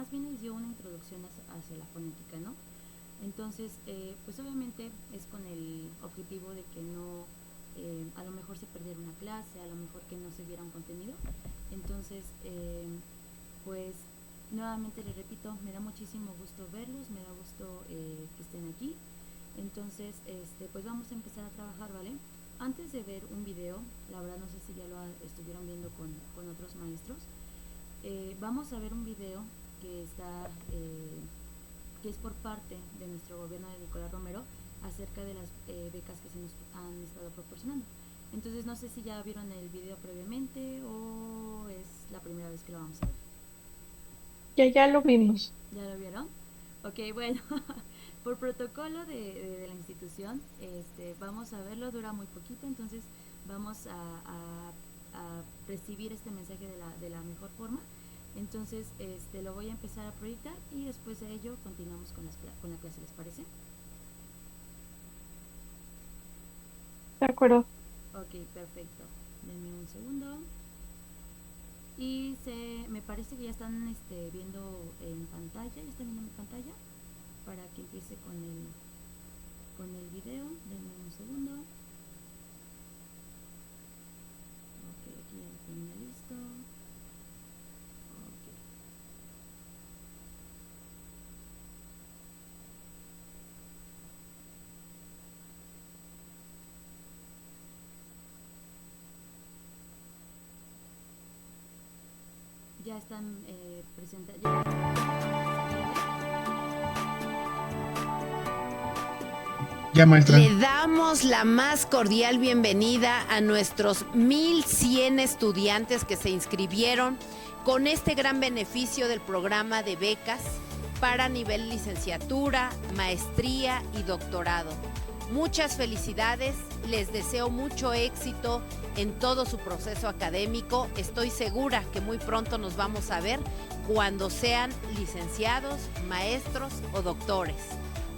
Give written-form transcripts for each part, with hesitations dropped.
más bien les dio una introducción hacia la fonética, ¿no? Entonces, pues obviamente es con el objetivo de que no, a lo mejor se perdiera una clase, a lo mejor que no se viera un contenido. Entonces, pues nuevamente les repito, me da muchísimo gusto verlos, me da gusto que estén aquí. Entonces, pues vamos a empezar a trabajar, ¿vale? Antes de ver un video, la verdad no sé si ya lo estuvieron viendo con otros maestros, vamos a ver un video que está, que es por parte de nuestro gobierno de Nicolás Romero acerca de las becas que se nos han estado proporcionando. Entonces no sé si ya vieron el video previamente o es la primera vez que lo vamos a ver. Ya lo vimos. ¿Ya lo vieron? Ok, bueno, por protocolo de la institución, vamos a verlo, dura muy poquito, entonces vamos a recibir este mensaje de la mejor forma. Entonces, lo voy a empezar a proyectar y después de ello continuamos con la clase, ¿les parece? De acuerdo. Ok, perfecto. Denme un segundo. Y me parece que ya están viendo en pantalla, ya están viendo mi pantalla para que empiece con el video. Denme un segundo. Ok, aquí ya lo tenía listo. Ok. Ya están presentados. Ya, maestra. Le damos la más cordial bienvenida a nuestros 1,100 estudiantes que se inscribieron con este gran beneficio del programa de becas para nivel licenciatura, maestría y doctorado. Muchas felicidades, les deseo mucho éxito en todo su proceso académico. Estoy segura que muy pronto nos vamos a ver cuando sean licenciados, maestros o doctores.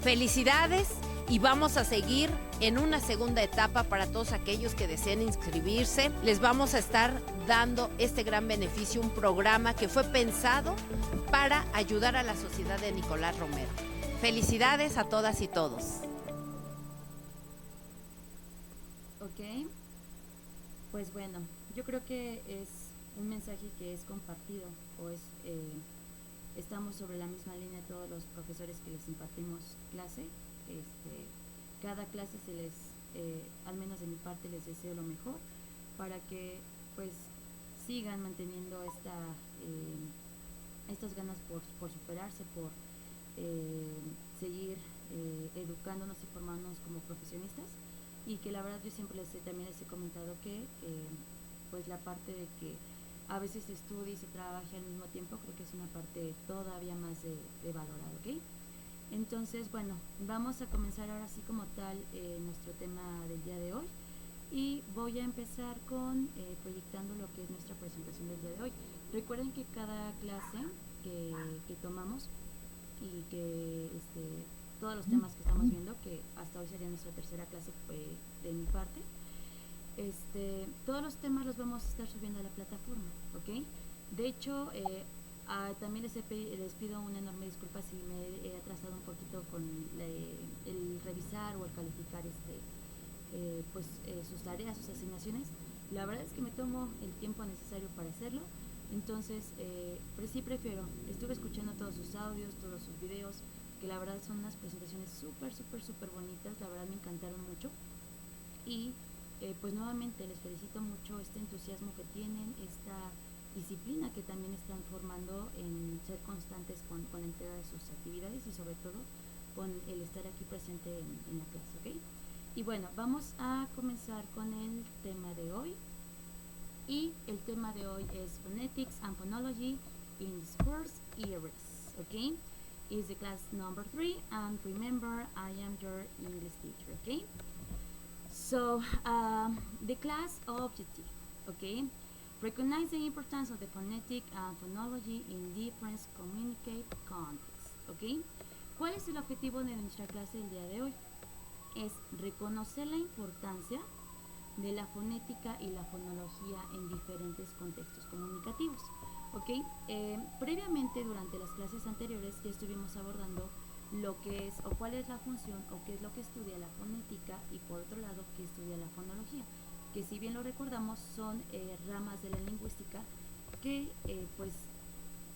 Felicidades. Y vamos a seguir en una segunda etapa para todos aquellos que deseen inscribirse. Les vamos a estar dando este gran beneficio, un programa que fue pensado para ayudar a la sociedad de Nicolás Romero. Felicidades a todas y todos. Ok, pues bueno, yo creo que es un mensaje que es compartido o es, estamos sobre la misma línea todos los profesores que les impartimos clase. Cada clase se les, al menos de mi parte, les deseo lo mejor para que pues sigan manteniendo estas ganas por superarse, por seguir educándonos y formándonos como profesionistas, y que la verdad yo siempre también les he comentado que pues la parte de que a veces se estudia y se trabaja al mismo tiempo, creo que es una parte todavía más de valorar, ¿ok? Entonces, bueno, vamos a comenzar ahora sí como tal nuestro tema del día de hoy, y voy a empezar con proyectando lo que es nuestra presentación del día de hoy. Recuerden que cada clase que tomamos y que todos los temas que estamos viendo, que hasta hoy sería nuestra tercera clase de mi parte, todos los temas los vamos a estar subiendo a la plataforma, ¿ok? De hecho, también les pido una enorme disculpa si me he atrasado un poquito con el revisar o el calificar sus tareas, sus asignaciones. La verdad es que me tomo el tiempo necesario para hacerlo. Entonces, pero sí prefiero. Estuve escuchando todos sus audios, todos sus videos, que la verdad son unas presentaciones súper bonitas. La verdad me encantaron mucho. Y pues nuevamente les felicito mucho este entusiasmo que tienen, esta disciplina que también están formando en ser constantes con la entrega de sus actividades y sobre todo con el estar aquí presente en la clase, ¿ok? Y bueno, vamos a comenzar con el tema de hoy. Y el tema de hoy es Phonetics and Phonology in Discourse Eras, ¿ok? Is the class number 3, and remember, I am your English teacher, ¿ok? So, the class objective, okay? Recognize the importance of the phonetic and phonology in different communicate contexts, okay? ¿Cuál es el objetivo de nuestra clase del día de hoy? Es reconocer la importancia de la fonética y la fonología en diferentes contextos comunicativos. ¿Ok? Previamente, durante las clases anteriores, ya estuvimos abordando lo que es o cuál es la función o qué es lo que estudia la fonética y por otro lado qué estudia la fonología, que si bien lo recordamos son ramas de la lingüística que pues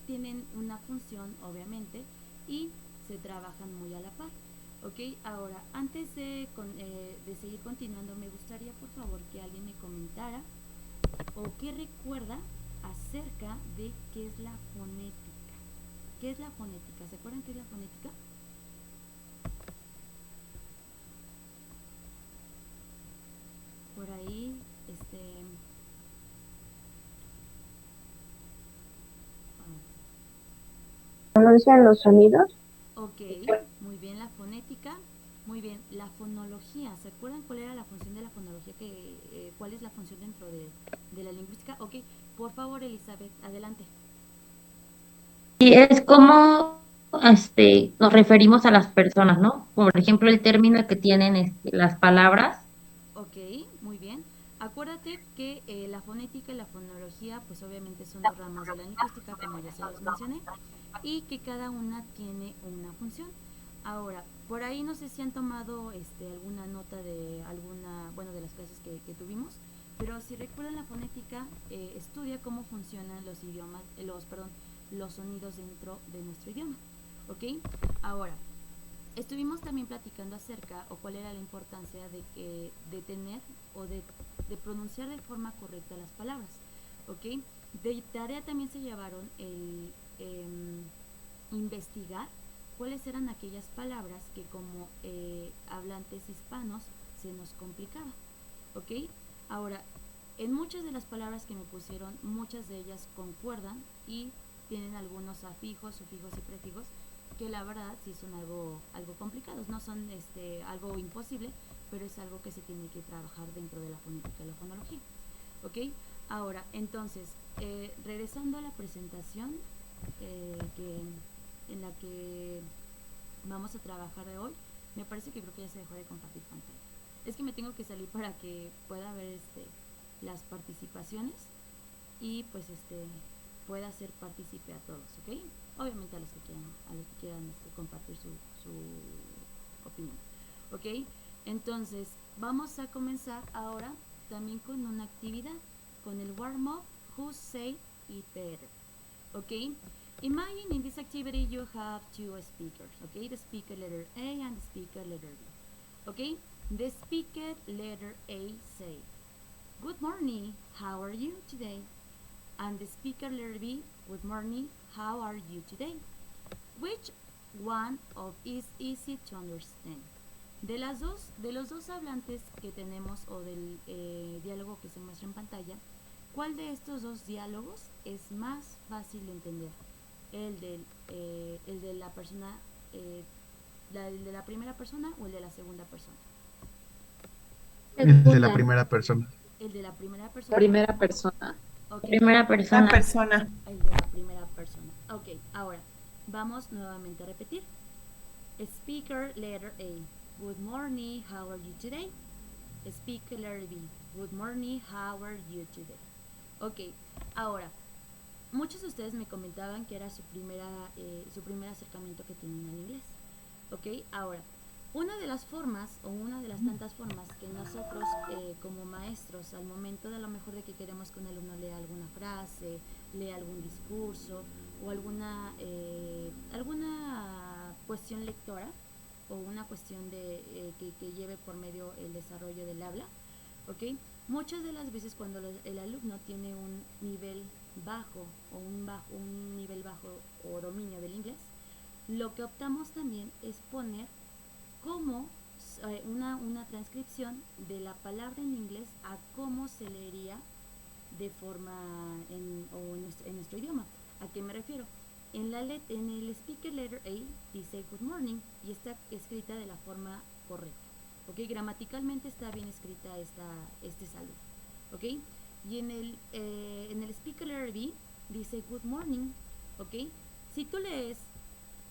tienen una función obviamente y se trabajan muy a la par. Ok, ahora antes de seguir continuando me gustaría por favor que alguien me comentara o qué recuerda acerca de qué es la fonética. ¿Qué es la fonética? ¿Se acuerdan qué es la fonética? Por ahí, ¿Pronuncian los sonidos? ok, muy bien la fonética, muy bien la fonología. ¿Se acuerdan cuál era la función de la fonología? ¿Cuál es la función dentro de la lingüística? Ok, por favor Elizabeth, adelante. Sí, es como nos referimos a las personas, ¿no? Por ejemplo, el término que tienen las palabras. Ok, muy bien. Acuérdate que la fonética y la fonología, pues obviamente son dos ramas de la lingüística, como ya se los mencioné, y que cada una tiene una función. Ahora, por ahí no sé si han tomado alguna nota de alguna, bueno, de las clases que tuvimos, pero si recuerdan la fonética, estudia cómo funcionan los idiomas, los sonidos dentro de nuestro idioma. ¿Ok? Ahora, estuvimos también platicando acerca o cuál era la importancia de tener o de pronunciar de forma correcta las palabras. ¿Ok? De tarea también se llevaron el investigar cuáles eran aquellas palabras que como hablantes hispanos se nos complicaba. ¿Ok? Ahora, en muchas de las palabras que me pusieron, muchas de ellas concuerdan y tienen algunos afijos, sufijos y prefijos que la verdad sí son algo complicados, no son algo imposible, pero es algo que se tiene que trabajar dentro de la fonética y la fonología. ¿Ok? Ahora, entonces, regresando a la presentación en la que vamos a trabajar de hoy, me parece que creo que ya se dejó de compartir pantalla. Es que me tengo que salir para que pueda ver las participaciones y pues pueda hacer partícipe a todos, ¿ok? Obviamente a los que quieran compartir su opinión, ¿ok? Entonces, vamos a comenzar ahora también con una actividad, con el warm-up Who Said It Better, ¿ok? Imagine in this activity you have two speakers, okay? The speaker letter A and the speaker letter B, okay? The speaker letter A say, "Good morning, how are you today?" And the speaker letter B, "Good morning, how are you today?" Which one of is easy to understand? De los dos hablantes que tenemos o del diálogo que se muestra en pantalla, ¿cuál de estos dos diálogos es más fácil de entender? El de la persona, el de la primera persona o el de la segunda persona. Es de la primera persona. El de la primera persona. Primera persona. Ok. Primera La persona. persona. El de la primera persona. Ok, ahora vamos nuevamente a repetir. Speaker letter A. Good morning, how are you today? Speaker letter B. Good morning, how are you today? Ok, ahora, muchos de ustedes me comentaban que era su primer acercamiento que tienen al inglés. Ok, ahora, una de las formas o una de las tantas formas que nosotros como maestros al momento de a lo mejor de que queremos que un alumno lea alguna frase, lea algún discurso o alguna cuestión lectora o una cuestión que lleve por medio el desarrollo del habla, ¿ok? Muchas de las veces cuando el alumno tiene un nivel bajo o un nivel bajo o dominio del inglés, lo que optamos también es poner como una transcripción de la palabra en inglés a cómo se leería de forma en nuestro idioma. ¿A qué me refiero? En el speaker letter A dice good morning y está escrita de la forma correcta. ¿Ok? Gramaticalmente está bien escrita este saludo. ¿Ok? Y en el speaker letter B dice good morning. ¿Ok? Si tú lees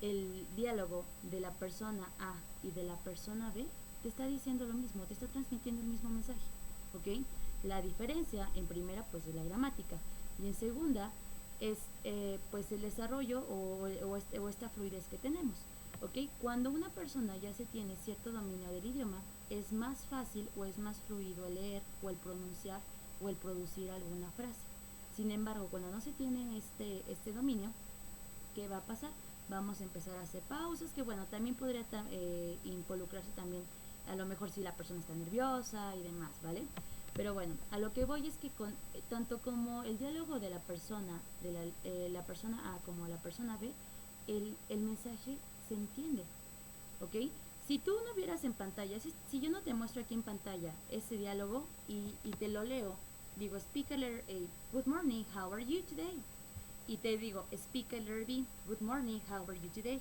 el diálogo de la persona A y de la persona B, te está diciendo lo mismo, te está transmitiendo el mismo mensaje, ¿ok? La diferencia en primera pues es la gramática y en segunda es pues el desarrollo o esta fluidez que tenemos. ¿Ok? Cuando una persona ya se tiene cierto dominio del idioma, es más fácil o es más fluido el leer o el pronunciar o el producir alguna frase. Sin embargo, cuando no se tiene este dominio, ¿qué va a pasar? Vamos a empezar a hacer pausas, que bueno, también podría involucrarse también, a lo mejor si la persona está nerviosa y demás, ¿vale? Pero bueno, a lo que voy es que tanto como el diálogo de la persona, la persona A como la persona B, el mensaje se entiende, ¿ok? Si tú no vieras en pantalla, si yo no te muestro aquí en pantalla ese diálogo y te lo leo, digo, speaker letter A, good morning, how are you today? Y te digo, speaker letter B, good morning, how are you today?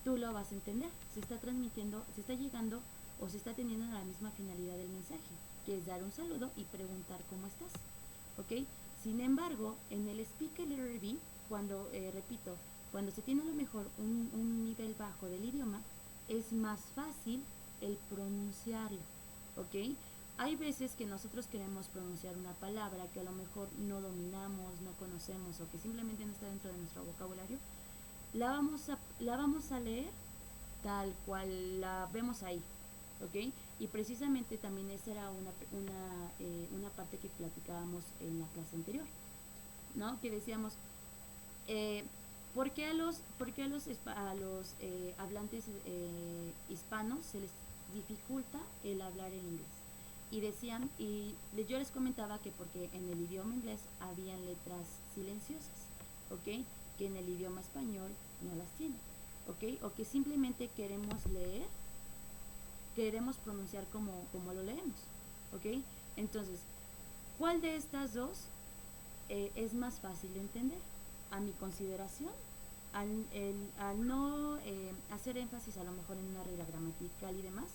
Tú lo vas a entender, se está transmitiendo, se está llegando o se está teniendo la misma finalidad del mensaje, que es dar un saludo y preguntar cómo estás, ¿ok? Sin embargo, en el speaker letter B, cuando, repito, cuando se tiene a lo mejor un nivel bajo del idioma, es más fácil el pronunciarlo, ¿ok? Hay veces que nosotros queremos pronunciar una palabra que a lo mejor no dominamos, no conocemos o que simplemente no está dentro de nuestro vocabulario, la vamos a leer tal cual la vemos ahí, ¿ok? Y precisamente también esa era una parte que platicábamos en la clase anterior, ¿no? Que decíamos, eh, por qué a los hablantes hispanos se les dificulta el hablar en inglés? Y decían, yo les comentaba que porque en el idioma inglés habían letras silenciosas, ¿ok? Que en el idioma español no las tienen, ¿ok? O que simplemente queremos pronunciar como lo leemos, ¿ok? Entonces, ¿cuál de estas dos es más fácil de entender? A mi consideración, al no hacer énfasis a lo mejor en una regla gramatical y demás,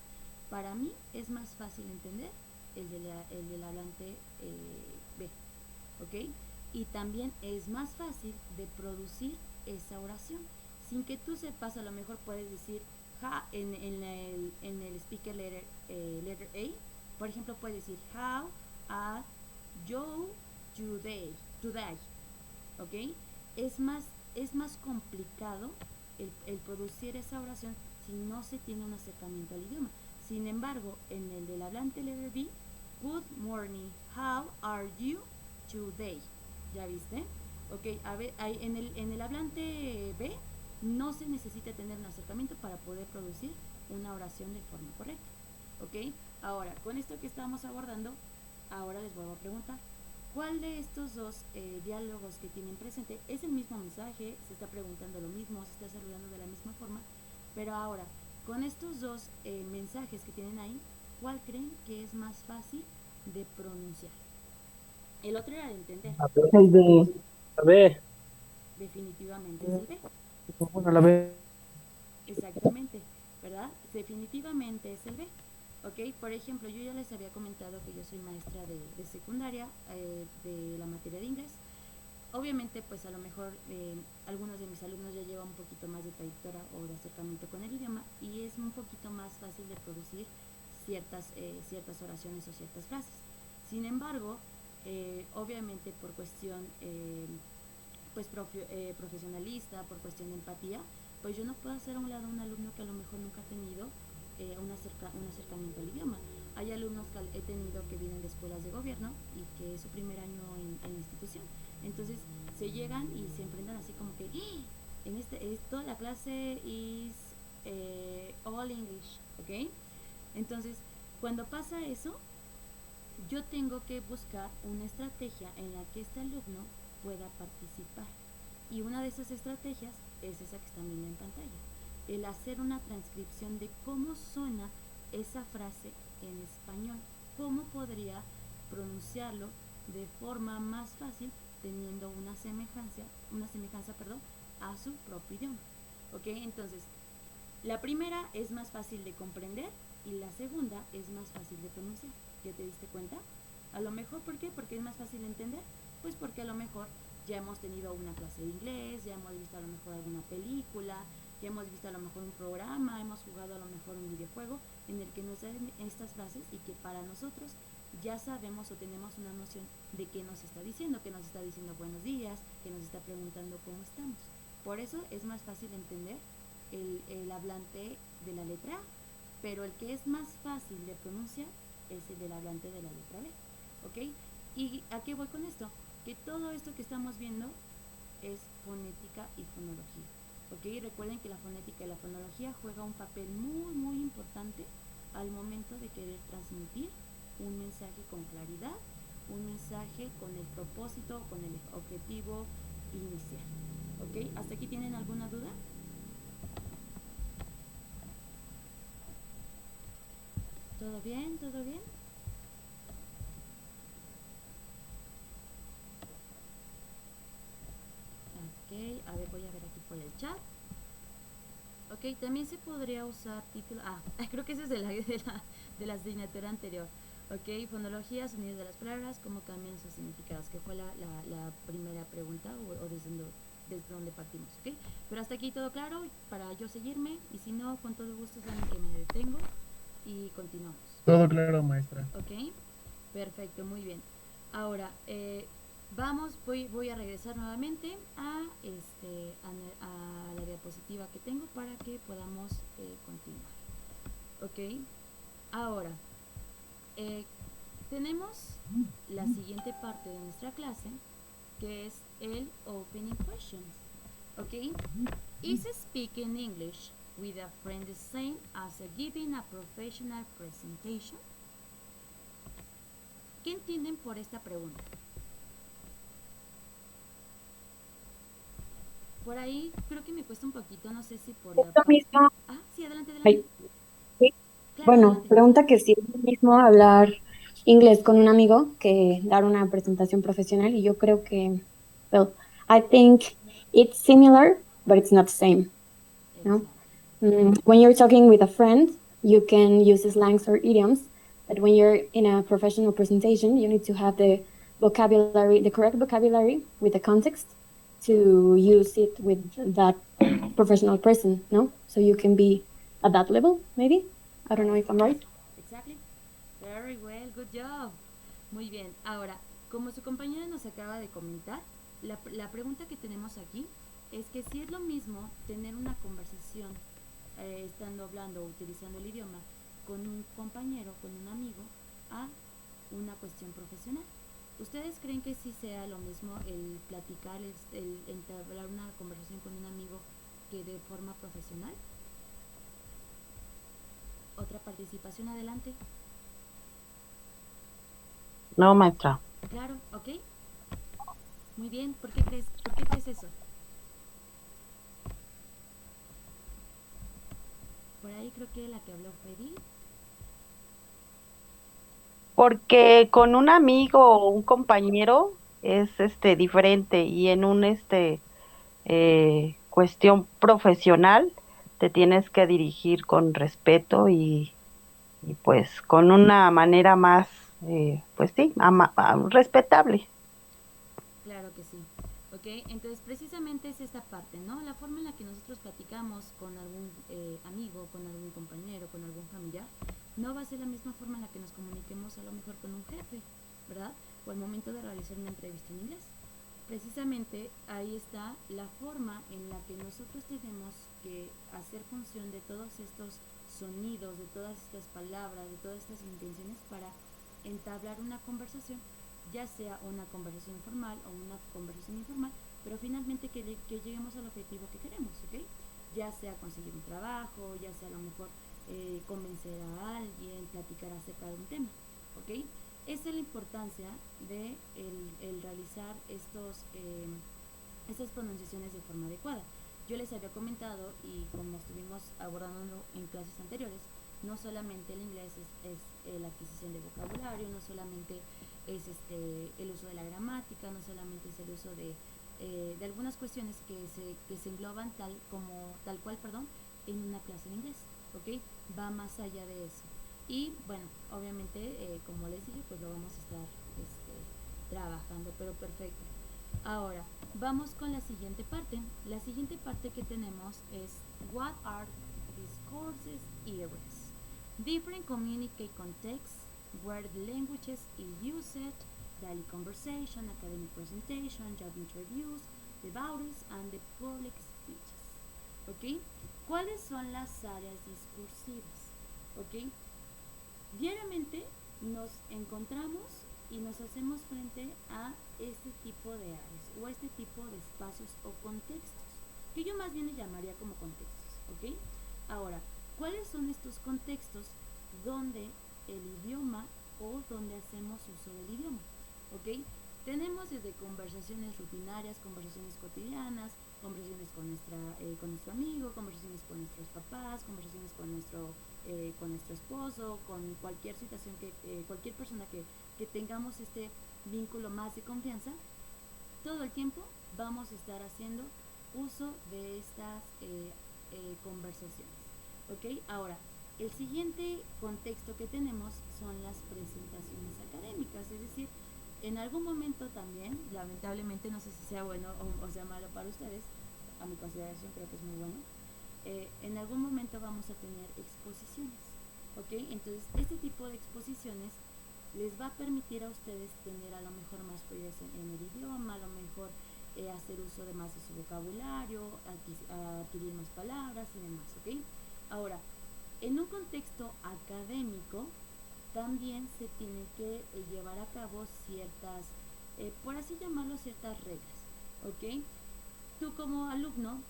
para mí es más fácil entender el del hablante B, ¿ok? Y también es más fácil de producir esa oración. Sin que tú sepas, a lo mejor puedes decir en el speaker letter A, por ejemplo, puedes decir how are you today, ¿ok? Es más complicado el producir esa oración si no se tiene un acercamiento al idioma. Sin embargo, en el del hablante letter B, good morning, how are you today? ¿Ya viste? Ok, a ver, en el hablante B no se necesita tener un acercamiento para poder producir una oración de forma correcta. ¿Ok? Ahora, con esto que estamos abordando, ahora les vuelvo a preguntar, ¿cuál de estos dos diálogos que tienen presente es el mismo mensaje? Se está preguntando lo mismo, se está saludando de la misma forma, pero ahora, con estos dos mensajes que tienen ahí, ¿cuál creen que es más fácil de pronunciar? El otro era de entender. El de la B. Definitivamente es el B. Bueno, la B. Exactamente, ¿verdad? Definitivamente es el B. Ok, por ejemplo, yo ya les había comentado que yo soy maestra de secundaria, de la materia de inglés. Obviamente, pues a lo mejor algunos de mis alumnos ya llevan un poquito más de trayectoria o de acercamiento con el idioma y es un poquito más fácil de producir ciertas oraciones o ciertas frases. Sin embargo, obviamente por cuestión pues profesionalista, por cuestión de empatía, pues yo no puedo hacer a un lado a un alumno que a lo mejor nunca ha tenido un acercamiento al idioma. Hay alumnos que he tenido que vienen de escuelas de gobierno y que es su primer año en la institución. Entonces se llegan y se enfrentan así como que toda la clase is all English, ¿ok? Entonces, cuando pasa eso, yo tengo que buscar una estrategia en la que este alumno pueda participar. Y una de esas estrategias es esa que están viendo en pantalla. El hacer una transcripción de cómo suena esa frase en español. Cómo podría pronunciarlo de forma más fácil teniendo una semejanza, a su propio idioma. ¿Ok? Entonces, la primera es más fácil de comprender y la segunda es más fácil de pronunciar. ¿Ya te diste cuenta? A lo mejor, ¿por qué? Porque es más fácil de entender. Pues porque a lo mejor ya hemos tenido una clase de inglés, ya hemos visto a lo mejor alguna película, ya hemos visto a lo mejor un programa, hemos jugado a lo mejor un videojuego en el que nos dan estas frases y que para nosotros ya sabemos o tenemos una noción de qué nos está diciendo, que nos está diciendo buenos días, que nos está preguntando cómo estamos. Por eso es más fácil entender el hablante de la letra A, pero el que es más fácil de pronunciar es el del hablante de la letra B, ¿ok? ¿Y a qué voy con esto? Que todo esto que estamos viendo es fonética y fonología, ¿ok? Recuerden que la fonética y la fonología juega un papel muy, muy importante al momento de querer transmitir un mensaje con claridad, un mensaje con el propósito, con el objetivo inicial, ¿ok? ¿Hasta aquí tienen alguna duda? ¿Todo bien? ¿Todo bien? Ok, a ver, voy a ver aquí por el chat. Ok, también se podría usar título. Creo que ese es de la asignatura anterior. Ok, fonología, sonidos de las palabras, cómo cambian sus significados, que fue la primera pregunta o desde donde partimos. Ok, pero hasta aquí todo claro para yo seguirme, y si no, con todo gusto saben que me detengo y continuamos. Todo claro, maestra. Ok, perfecto, muy bien. Ahora, voy a regresar nuevamente a la diapositiva que tengo para que podamos continuar. Ok, ahora, tenemos la siguiente parte de nuestra clase, que es el opening questions. Ok, is speaking English with a friend the same as giving a professional presentation? ¿Qué entienden por esta pregunta? Por ahí creo que me cuesta un poquito, no sé si por la Esto mismo, sí, adelante, ay, adelante. sí. Claro, Bueno, adelante. pregunta que si es lo mismo hablar inglés con un amigo que dar una presentación profesional y yo creo que, well, I think it's similar, but it's not the same, no? Exacto. When you're talking with a friend, you can use slangs or idioms, but when you're in a professional presentation, you need to have the vocabulary, the correct vocabulary with the context to use it with that professional person, no? So you can be at that level, maybe? I don't know if I'm right. Exactly. Very well, good job. Muy bien. Ahora, como su compañera nos acaba de comentar, la pregunta que tenemos aquí es que si es lo mismo tener una conversación estando hablando o utilizando el idioma con un compañero, con un amigo, a una cuestión profesional. ¿Ustedes creen que sí sea lo mismo el platicar, el entablar una conversación con un amigo que de forma profesional? Otra participación, adelante. No, maestra. Claro, ok. Muy bien, ¿por qué crees eso? Por ahí creo que la que habló fue Edith. Porque con un amigo o un compañero es diferente y en un cuestión profesional te tienes que dirigir con respeto y pues con una manera más pues sí, respetable. Claro que sí. Ok, entonces precisamente es esta parte, ¿no? La forma en la que nosotros platicamos con algún amigo, con algún compañero, con algún familiar, no va a ser la misma forma en la que nos comuniquemos a lo mejor con un jefe, ¿verdad? O al momento de realizar una entrevista en inglés. Precisamente ahí está la forma en la que nosotros tenemos que hacer función de todos estos sonidos, de todas estas palabras, de todas estas intenciones para entablar una conversación, ya sea una conversación formal o una conversación informal, pero finalmente que lleguemos al objetivo que queremos, ¿ok? Ya sea conseguir un trabajo, ya sea a lo mejor convencer a alguien, platicar acerca de un tema, ¿ok? Esa es la importancia de el realizar estas pronunciaciones de forma adecuada. Yo les había comentado, y como estuvimos abordando en clases anteriores, no solamente el inglés es la adquisición de vocabulario, no solamente es el uso de la gramática, no solamente es el uso de algunas cuestiones que se engloban tal cual en una clase de inglés, ¿ok? Va más allá de eso. Y bueno, obviamente, como les dije, pues lo vamos a estar trabajando, pero perfecto. Ahora, vamos con la siguiente parte. La siguiente parte que tenemos es What are discourses areas? Different communicate contexts where the languages is used daily conversation, academic presentation, job interviews, the bodies, and the public speeches. ¿Ok? ¿Cuáles son las áreas discursivas? ¿Ok? Diariamente nos encontramos y nos hacemos frente a este tipo de áreas o a este tipo de espacios o contextos, que yo más bien le llamaría como contextos, ¿ok? Ahora, ¿cuáles son estos contextos donde el idioma o donde hacemos uso del idioma? ¿Ok? Tenemos desde conversaciones rutinarias, conversaciones cotidianas, conversaciones con nuestro amigo, conversaciones con nuestros papás, conversaciones con nuestro esposo, con cualquier situación cualquier persona que tengamos este vínculo más de confianza. Todo el tiempo vamos a estar haciendo uso de estas conversaciones. ¿Ok? Ahora, el siguiente contexto que tenemos son las presentaciones académicas, es decir, en algún momento también, lamentablemente, no sé si sea bueno o sea malo para ustedes, a mi consideración creo que es muy bueno, en algún momento vamos a tener exposiciones, ¿ok? Entonces, este tipo de exposiciones les va a permitir a ustedes tener a lo mejor más fluidez en el idioma, a lo mejor hacer uso de más de su vocabulario, adquirir más palabras y demás, ¿ok? Ahora, en un contexto académico, también se tienen que llevar a cabo ciertas, por así llamarlo, ciertas reglas, ¿ok? Tú como alumno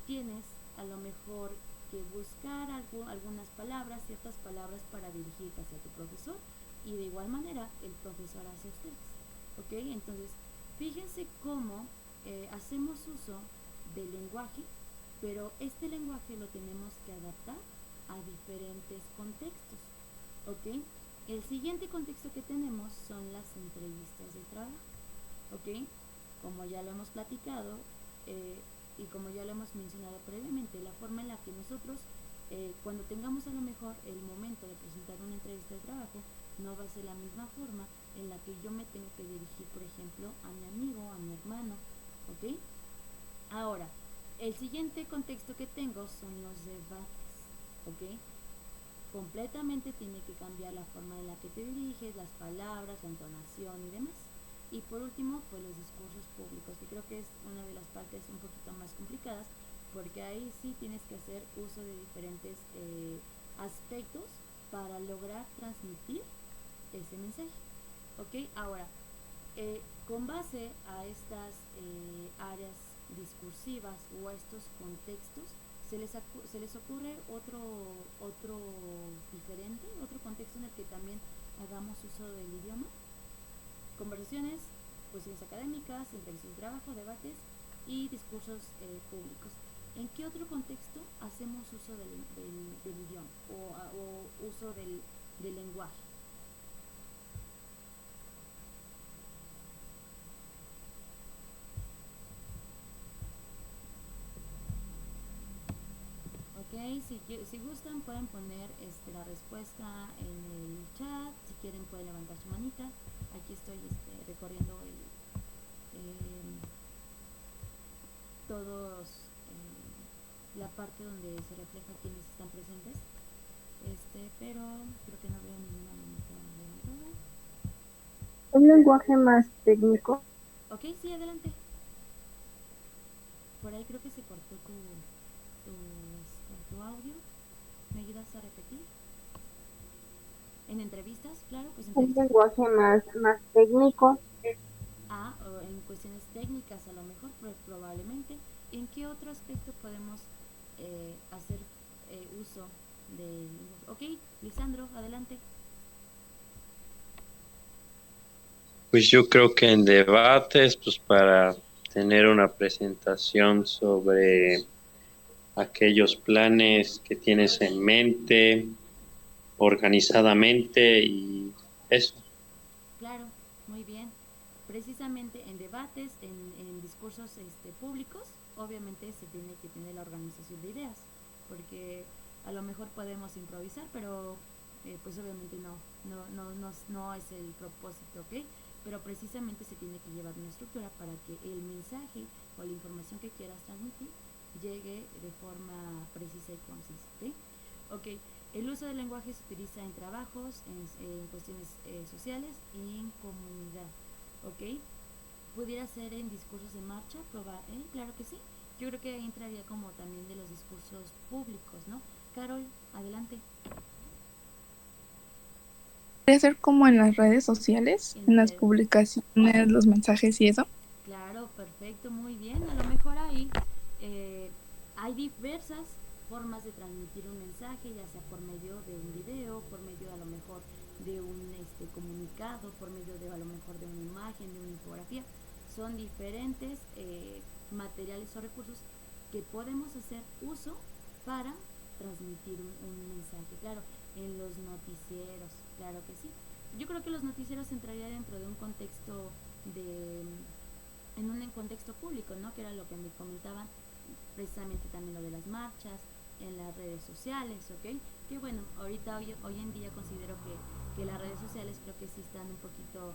tienes a lo mejor que buscar algunas palabras, ciertas palabras para dirigirte hacia tu profesor y de igual manera el profesor hacia ustedes, ¿ok? Entonces, fíjense cómo hacemos uso del lenguaje, pero este lenguaje lo tenemos que adaptar a diferentes contextos, ¿ok? El siguiente contexto que tenemos son las entrevistas de trabajo, ¿ok? Como ya lo hemos platicado y como ya lo hemos mencionado previamente, la forma en la que nosotros, cuando tengamos a lo mejor el momento de presentar una entrevista de trabajo, no va a ser la misma forma en la que yo me tengo que dirigir, por ejemplo, a mi amigo, a mi hermano, ¿ok? Ahora, el siguiente contexto que tengo son los debates, ¿ok? Completamente tiene que cambiar la forma en la que te diriges, las palabras, la entonación y demás. Y por último, pues los discursos públicos, que creo que es una de las partes un poquito más complicadas, porque ahí sí tienes que hacer uso de diferentes aspectos para lograr transmitir ese mensaje. ¿Ok? Ahora, con base a estas áreas discursivas o a estos contextos, se les ocurre otro diferente, otro contexto en el que también hagamos uso del idioma. Conversaciones, cuestiones académicas, entrevistas de trabajo, debates y discursos públicos. ¿En qué otro contexto hacemos uso del idioma o uso del lenguaje? Ok, si gustan pueden poner la respuesta en el chat, si quieren pueden levantar su manita. Aquí estoy recorriendo todos la parte donde se refleja quiénes están presentes, pero creo que no veo ninguna manita levantada. Un lenguaje más técnico. Ok, sí, adelante. Por ahí creo que se cortó tu audio. ¿Me ayudas a repetir? En entrevistas, claro, pues Un entrevistas. lenguaje más técnico. O en cuestiones técnicas a lo mejor, probablemente. ¿En qué otro aspecto podemos hacer uso del lenguaje? Ok, Lisandro, adelante. Pues yo creo que en debates, pues para tener una presentación sobre aquellos planes que tienes en mente, organizadamente y eso. Claro, muy bien. Precisamente en debates, en discursos públicos, obviamente se tiene que tener la organización de ideas, porque a lo mejor podemos improvisar, pero pues obviamente no es el propósito, ¿ok? Pero precisamente se tiene que llevar una estructura para que el mensaje o la información que quieras transmitir llegue de forma precisa y concisa, ¿ok? Ok, El uso del lenguaje se utiliza en trabajos, en cuestiones sociales y en comunidad, ¿ok? Pudiera ser en discursos de marcha, probar, claro que sí. Yo creo que ahí entraría como también de los discursos públicos, ¿no? Carol, adelante. Podría ser como en las redes sociales, en las publicaciones, los mensajes y eso. Claro, perfecto, muy bien. A lo mejor ahí hay diversas formas de transmitir un mensaje, ya sea por medio de un video, por medio a lo mejor de un comunicado, por medio de a lo mejor de una imagen, de una infografía. Son diferentes materiales o recursos que podemos hacer uso para transmitir un mensaje. Claro, en los noticieros, claro que sí. Yo creo que los noticieros entrarían dentro de un contexto en un contexto público, ¿no? Que era lo que me comentaban, precisamente también lo de las marchas, en las redes sociales, ¿ok? Que bueno, ahorita hoy en día considero que las redes sociales creo que sí están un poquito,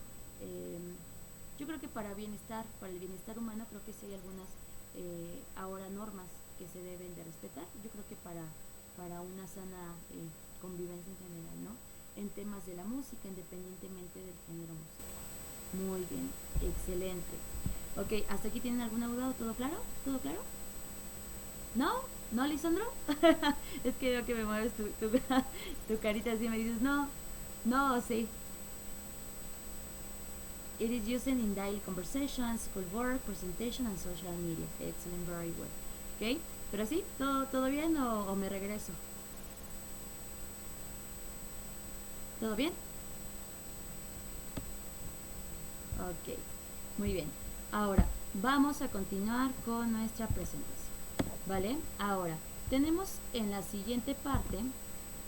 yo creo que para el bienestar humano, creo que sí hay algunas ahora normas que se deben de respetar, yo creo que para una sana convivencia en general, ¿no? En temas de la música, independientemente del género musical. Muy bien, excelente. Ok, ¿hasta aquí tienen alguna duda o todo claro? ¿Todo claro? ¿No? ¿No, Lisandro? Es que veo que me mueves tu carita así y me dices, no, no, sí. It is used in daily conversations, schoolwork, presentation and social media. Excellent, very well. Ok, pero sí, ¿todo bien o me regreso? ¿Todo bien? Ok, muy bien. Ahora, vamos a continuar con nuestra presentación, ¿vale? Ahora, tenemos en la siguiente parte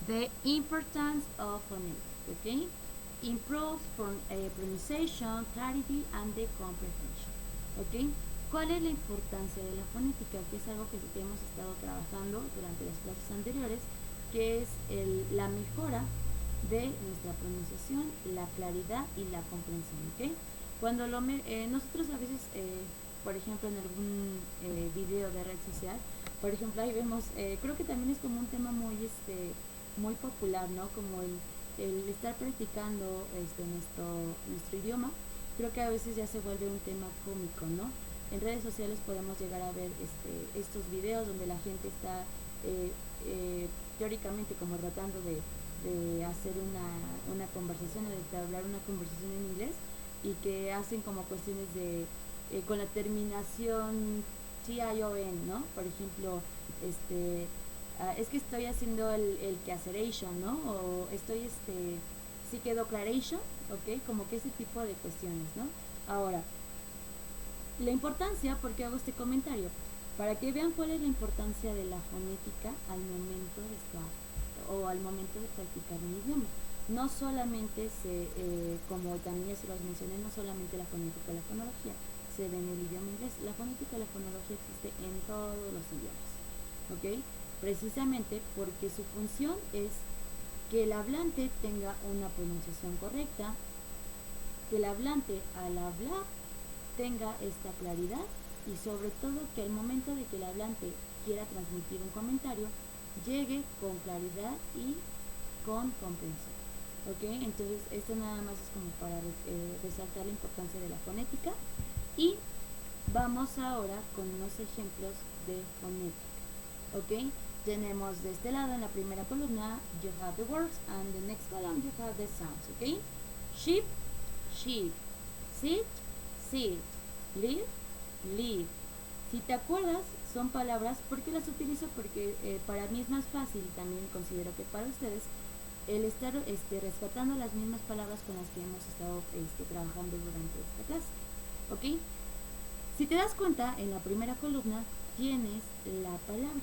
the importance of phonetics, ¿ok? Improves pronunciation, clarity and the comprehension, ¿ok? ¿Cuál es la importancia de la fonética? Que es algo que hemos estado trabajando durante las clases anteriores, que es la mejora de nuestra pronunciación, la claridad y la comprensión, ¿ok? Cuando nosotros a veces, por ejemplo, en algún video de red social, por ejemplo, ahí vemos, creo que también es como un tema muy popular, ¿no? Como el estar practicando nuestro idioma, creo que a veces ya se vuelve un tema cómico, ¿no? En redes sociales podemos llegar a ver estos videos donde la gente está teóricamente como tratando de hacer una conversación o de hablar una conversación en inglés, y que hacen como cuestiones de con la terminación TION, ¿no? Por ejemplo, es que estoy haciendo el quehaceration, ¿no? O estoy sí quedó claration, ¿ok? Como que ese tipo de cuestiones, ¿no? Ahora, la importancia, ¿por qué hago este comentario? Para que vean cuál es la importancia de la fonética al momento de al momento de practicar un idioma. No solamente como también ya se los mencioné, no solamente la fonética y la fonología se ve en el idioma inglés, la fonética y la fonología existe en todos los idiomas, ¿ok? Precisamente porque su función es que el hablante tenga una pronunciación correcta, que el hablante al hablar tenga esta claridad, y sobre todo que al momento de que el hablante quiera transmitir un comentario, llegue con claridad y con comprensión. ¿Ok? Entonces esto nada más es como para resaltar la importancia de la fonética, y vamos ahora con unos ejemplos de fonética. ¿Ok? Tenemos de este lado en la primera columna you have the words, and the next column you have the sounds. ¿Ok? Sheep, sheep. Sit, sit. Live, live. Si te acuerdas, son palabras, ¿por qué las utilizo? Porque para mí es más fácil, y también considero que para ustedes, el estar rescatando las mismas palabras con las que hemos estado trabajando durante esta clase. ¿Ok? Si te das cuenta, en la primera columna tienes la palabra,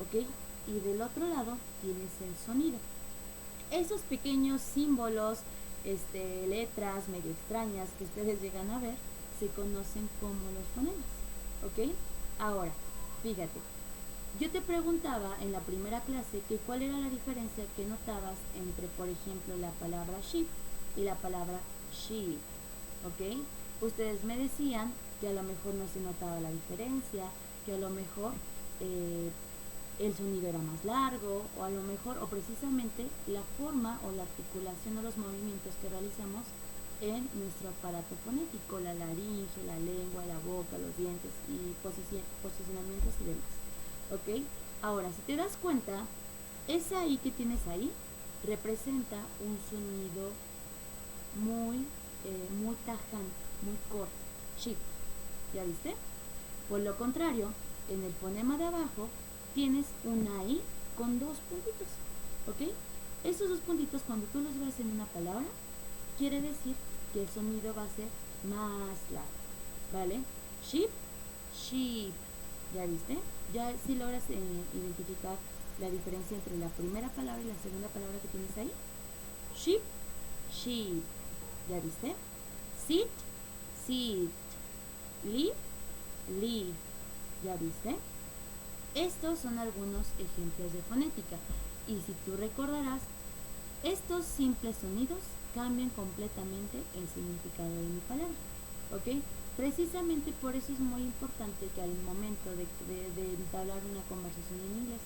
¿ok? Y del otro lado tienes el sonido. Esos pequeños símbolos, letras medio extrañas que ustedes llegan a ver, se conocen como los fonemas, ¿ok? Ahora, fíjate, yo te preguntaba en la primera clase que cuál era la diferencia que notabas entre, por ejemplo, la palabra sheep y la palabra sheep, ¿ok? Ustedes me decían que a lo mejor no se notaba la diferencia, que a lo mejor el sonido era más largo, o a lo mejor, o precisamente la forma o la articulación o los movimientos que realizamos en nuestro aparato fonético, la laringe, la lengua, la boca, los dientes y posicionamientos y demás. ¿Ok? Ahora, si te das cuenta, esa I que tienes ahí representa un sonido muy tajante, muy corto, chip. ¿Ya viste? Por lo contrario, en el fonema de abajo tienes una I con dos puntitos, ¿ok? Esos dos puntitos, cuando tú los ves en una palabra, quiere decir que el sonido va a ser más largo, ¿vale? Sheep, sheep, ¿ya viste? Ya si logras identificar la diferencia entre la primera palabra y la segunda palabra que tienes ahí. Sheep, sheep, ¿ya viste? Sit, sit, leave, leave, ¿ya viste? Estos son algunos ejemplos de fonética y si tú recordarás, estos simples sonidos cambian completamente el significado de mi palabra, ¿ok? Precisamente por eso es muy importante que al momento de entablar una conversación en inglés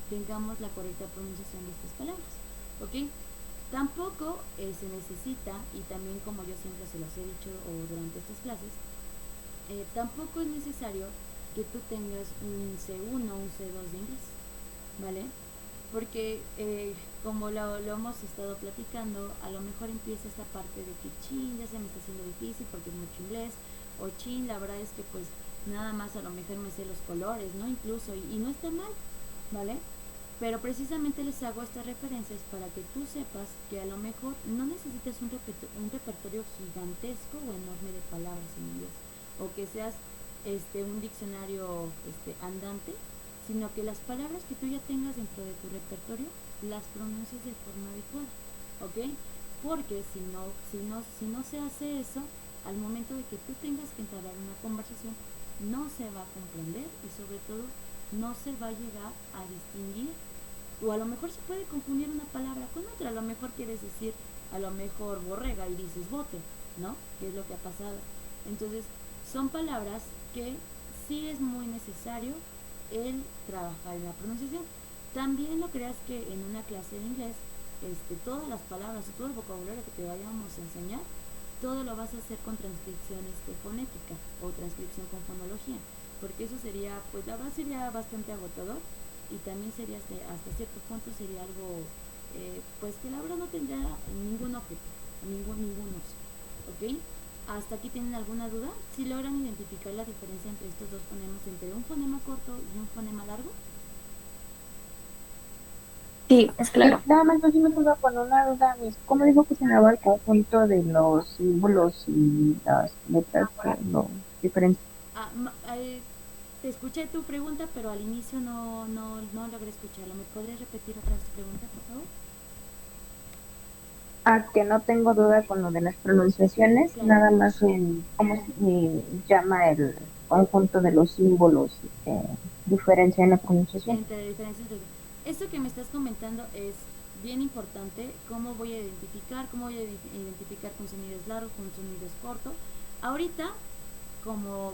tengamos la correcta pronunciación de estas palabras, ¿ok? Tampoco se necesita, y también como yo siempre se los he dicho durante estas clases, tampoco es necesario que tú tengas un C1 o un C2 de inglés, ¿vale? Porque como lo hemos estado platicando, a lo mejor empieza esta parte de que chin, ya se me está haciendo difícil porque es mucho inglés, o chin, la verdad es que pues nada más a lo mejor me sé los colores, ¿no? Incluso, y no está mal, ¿vale? Pero precisamente les hago estas referencias para que tú sepas que a lo mejor no necesitas un repertorio gigantesco o enorme de palabras en inglés, o que seas un diccionario andante, sino que las palabras que tú ya tengas dentro de tu repertorio las pronuncies de forma adecuada, ¿ok? Porque si no se hace eso, al momento de que tú tengas que entablar una conversación, no se va a comprender y sobre todo no se va a llegar a distinguir, o a lo mejor se puede confundir una palabra con otra. A lo mejor quieres decir, a lo mejor borrega y dices bote, ¿no? Que es lo que ha pasado. Entonces, son palabras que sí es muy necesario el trabajar en la pronunciación. También no creas que en una clase de inglés todas las palabras o todo el vocabulario que te vayamos a enseñar, todo lo vas a hacer con transcripción fonética o transcripción con fonología, porque eso sería, pues la verdad sería bastante agotador y también sería hasta cierto punto sería algo pues que la verdad no tendría ningún objeto, ningún uso, ¿ok? ¿Hasta aquí tienen alguna duda? ¿Si logran identificar la diferencia entre estos dos fonemas, entre un fonema corto y un fonema largo? Sí, es claro. Nada más yo me quedo con una duda, ¿cómo dijo que se llamaba el conjunto de los símbolos y las letras que lo diferencian? Te escuché tu pregunta, pero al inicio no logré escucharlo. ¿Me podrías repetir otra vez tu pregunta, por favor? Que no tengo duda con lo de las pronunciaciones, Claro. nada más en cómo se llama el conjunto de los símbolos, diferencia en la pronunciación. Entre diferencias entre... Esto que me estás comentando es bien importante, cómo voy a identificar que un sonido es largo, que un sonido es corto. Ahorita, como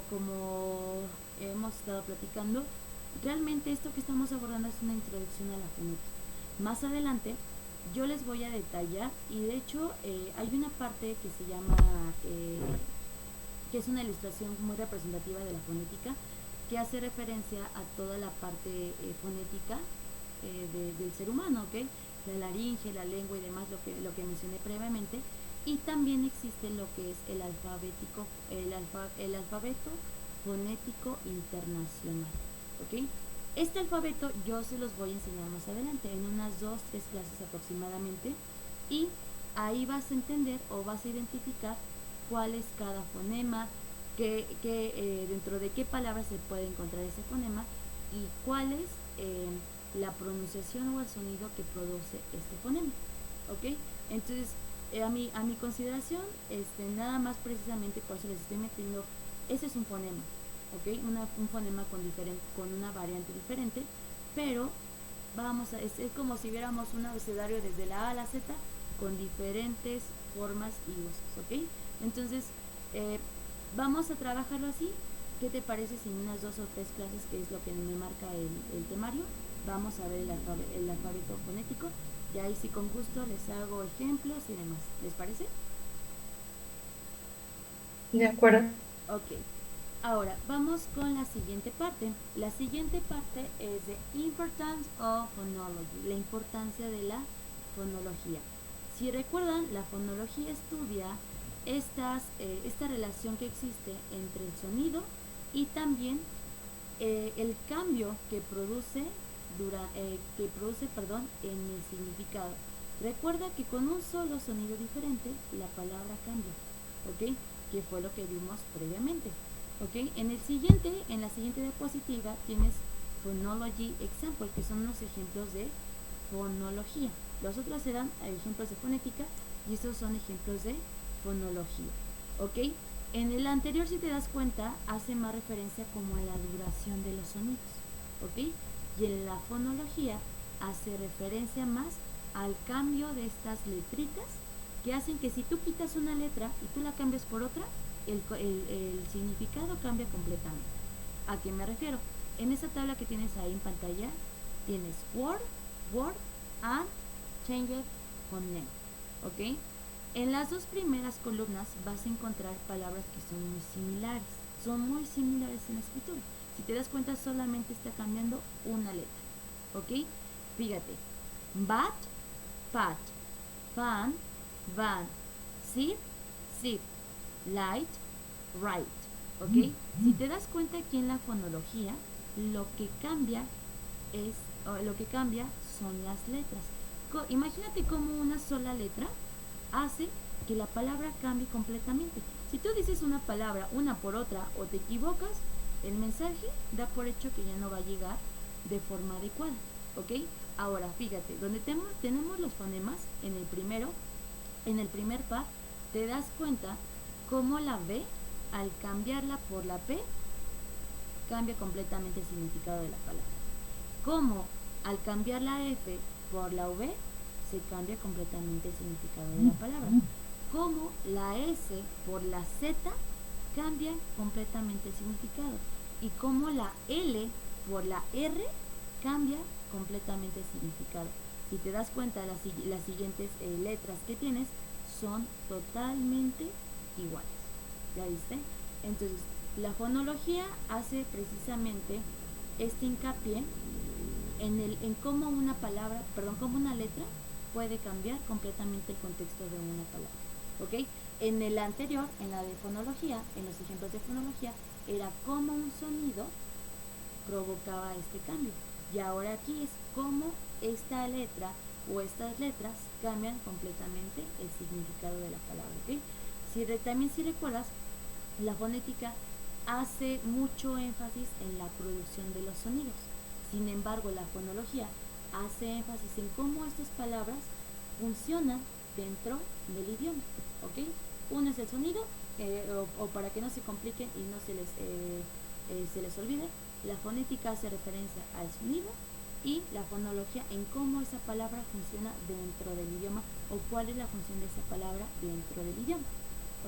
hemos estado platicando, realmente esto que estamos abordando es una introducción a la fonética. Más adelante yo les voy a detallar, y de hecho hay una parte que se llama, que es una ilustración muy representativa de la fonética, que hace referencia a toda la parte fonética del ser humano, ¿ok? La laringe, la lengua y demás, lo que mencioné previamente. Y también existe lo que es el alfabeto fonético internacional, ¿ok? Este alfabeto yo se los voy a enseñar más adelante, en unas 2-3 clases aproximadamente, y ahí vas a entender o vas a identificar cuál es cada fonema, dentro de qué palabras se puede encontrar ese fonema y cuál es la pronunciación o el sonido que produce este fonema, ¿ok? Entonces, a mi consideración, nada más precisamente por eso les estoy metiendo, ese es un fonema, ¿ok? Un fonema con una variante diferente, pero es como si viéramos un abecedario desde la A a la Z con diferentes formas y usos, ¿ok? Entonces, vamos a trabajarlo así. ¿Qué te parece si en unas 2 o 3 clases, que es lo que me marca el temario, vamos a ver el alfabeto fonético y ahí sí con gusto les hago ejemplos y demás. ¿Les parece? De acuerdo. Ok. Ahora, vamos con la siguiente parte. La siguiente parte es de Importance of Phonology, la importancia de la fonología. Si recuerdan, la fonología estudia esta relación que existe entre el sonido y también el cambio que produce, en el significado. Recuerda que con un solo sonido diferente, la palabra cambia, ¿ok? Que fue lo que vimos previamente. ¿Ok? En la siguiente diapositiva tienes Phonology Example, que son unos ejemplos de fonología. Los otros eran ejemplos de fonética y estos son ejemplos de fonología. ¿Ok? En el anterior, si te das cuenta, hace más referencia como a la duración de los sonidos. ¿Ok? Y en la fonología hace referencia más al cambio de estas letritas que hacen que si tú quitas una letra y tú la cambias por otra, el significado cambia completamente. ¿A qué me refiero? En esa tabla que tienes ahí en pantalla tienes word and changed phoneme, ¿ok? En las dos primeras columnas vas a encontrar palabras que son muy similares en la escritura. Si te das cuenta, solamente está cambiando una letra, ¿ok? Fíjate, bat, pat, fan, van, zip, zip, light, right, ¿ok? Si te das cuenta, aquí en la fonología lo que cambia son las letras. Imagínate cómo una sola letra hace que la palabra cambie completamente. Si tú dices una palabra una por otra o te equivocas, el mensaje da por hecho que ya no va a llegar de forma adecuada, ¿ok? Ahora fíjate, donde tenemos los fonemas, en el primer par, te das cuenta cómo la B, al cambiarla por la P, cambia completamente el significado de la palabra. Cómo al cambiar la F por la V, se cambia completamente el significado de la palabra. Cómo la S por la Z cambia completamente el significado. Y cómo la L por la R cambia completamente el significado. Si te das cuenta, las siguientes letras que tienes son totalmente iguales. ¿Ya viste? Entonces, la fonología hace precisamente este hincapié en cómo cómo una letra puede cambiar completamente el contexto de una palabra. ¿Ok? En el anterior, en la de fonología, en los ejemplos de fonología, era cómo un sonido provocaba este cambio. Y ahora aquí es cómo esta letra o estas letras cambian completamente el significado de la palabra. ¿Ok? También si recuerdas, la fonética hace mucho énfasis en la producción de los sonidos. Sin embargo, la fonología hace énfasis en cómo estas palabras funcionan dentro del idioma, ¿ok? Uno es el sonido, o para que no se compliquen y no se les olvide, la fonética hace referencia al sonido y la fonología en cómo esa palabra funciona dentro del idioma o cuál es la función de esa palabra dentro del idioma,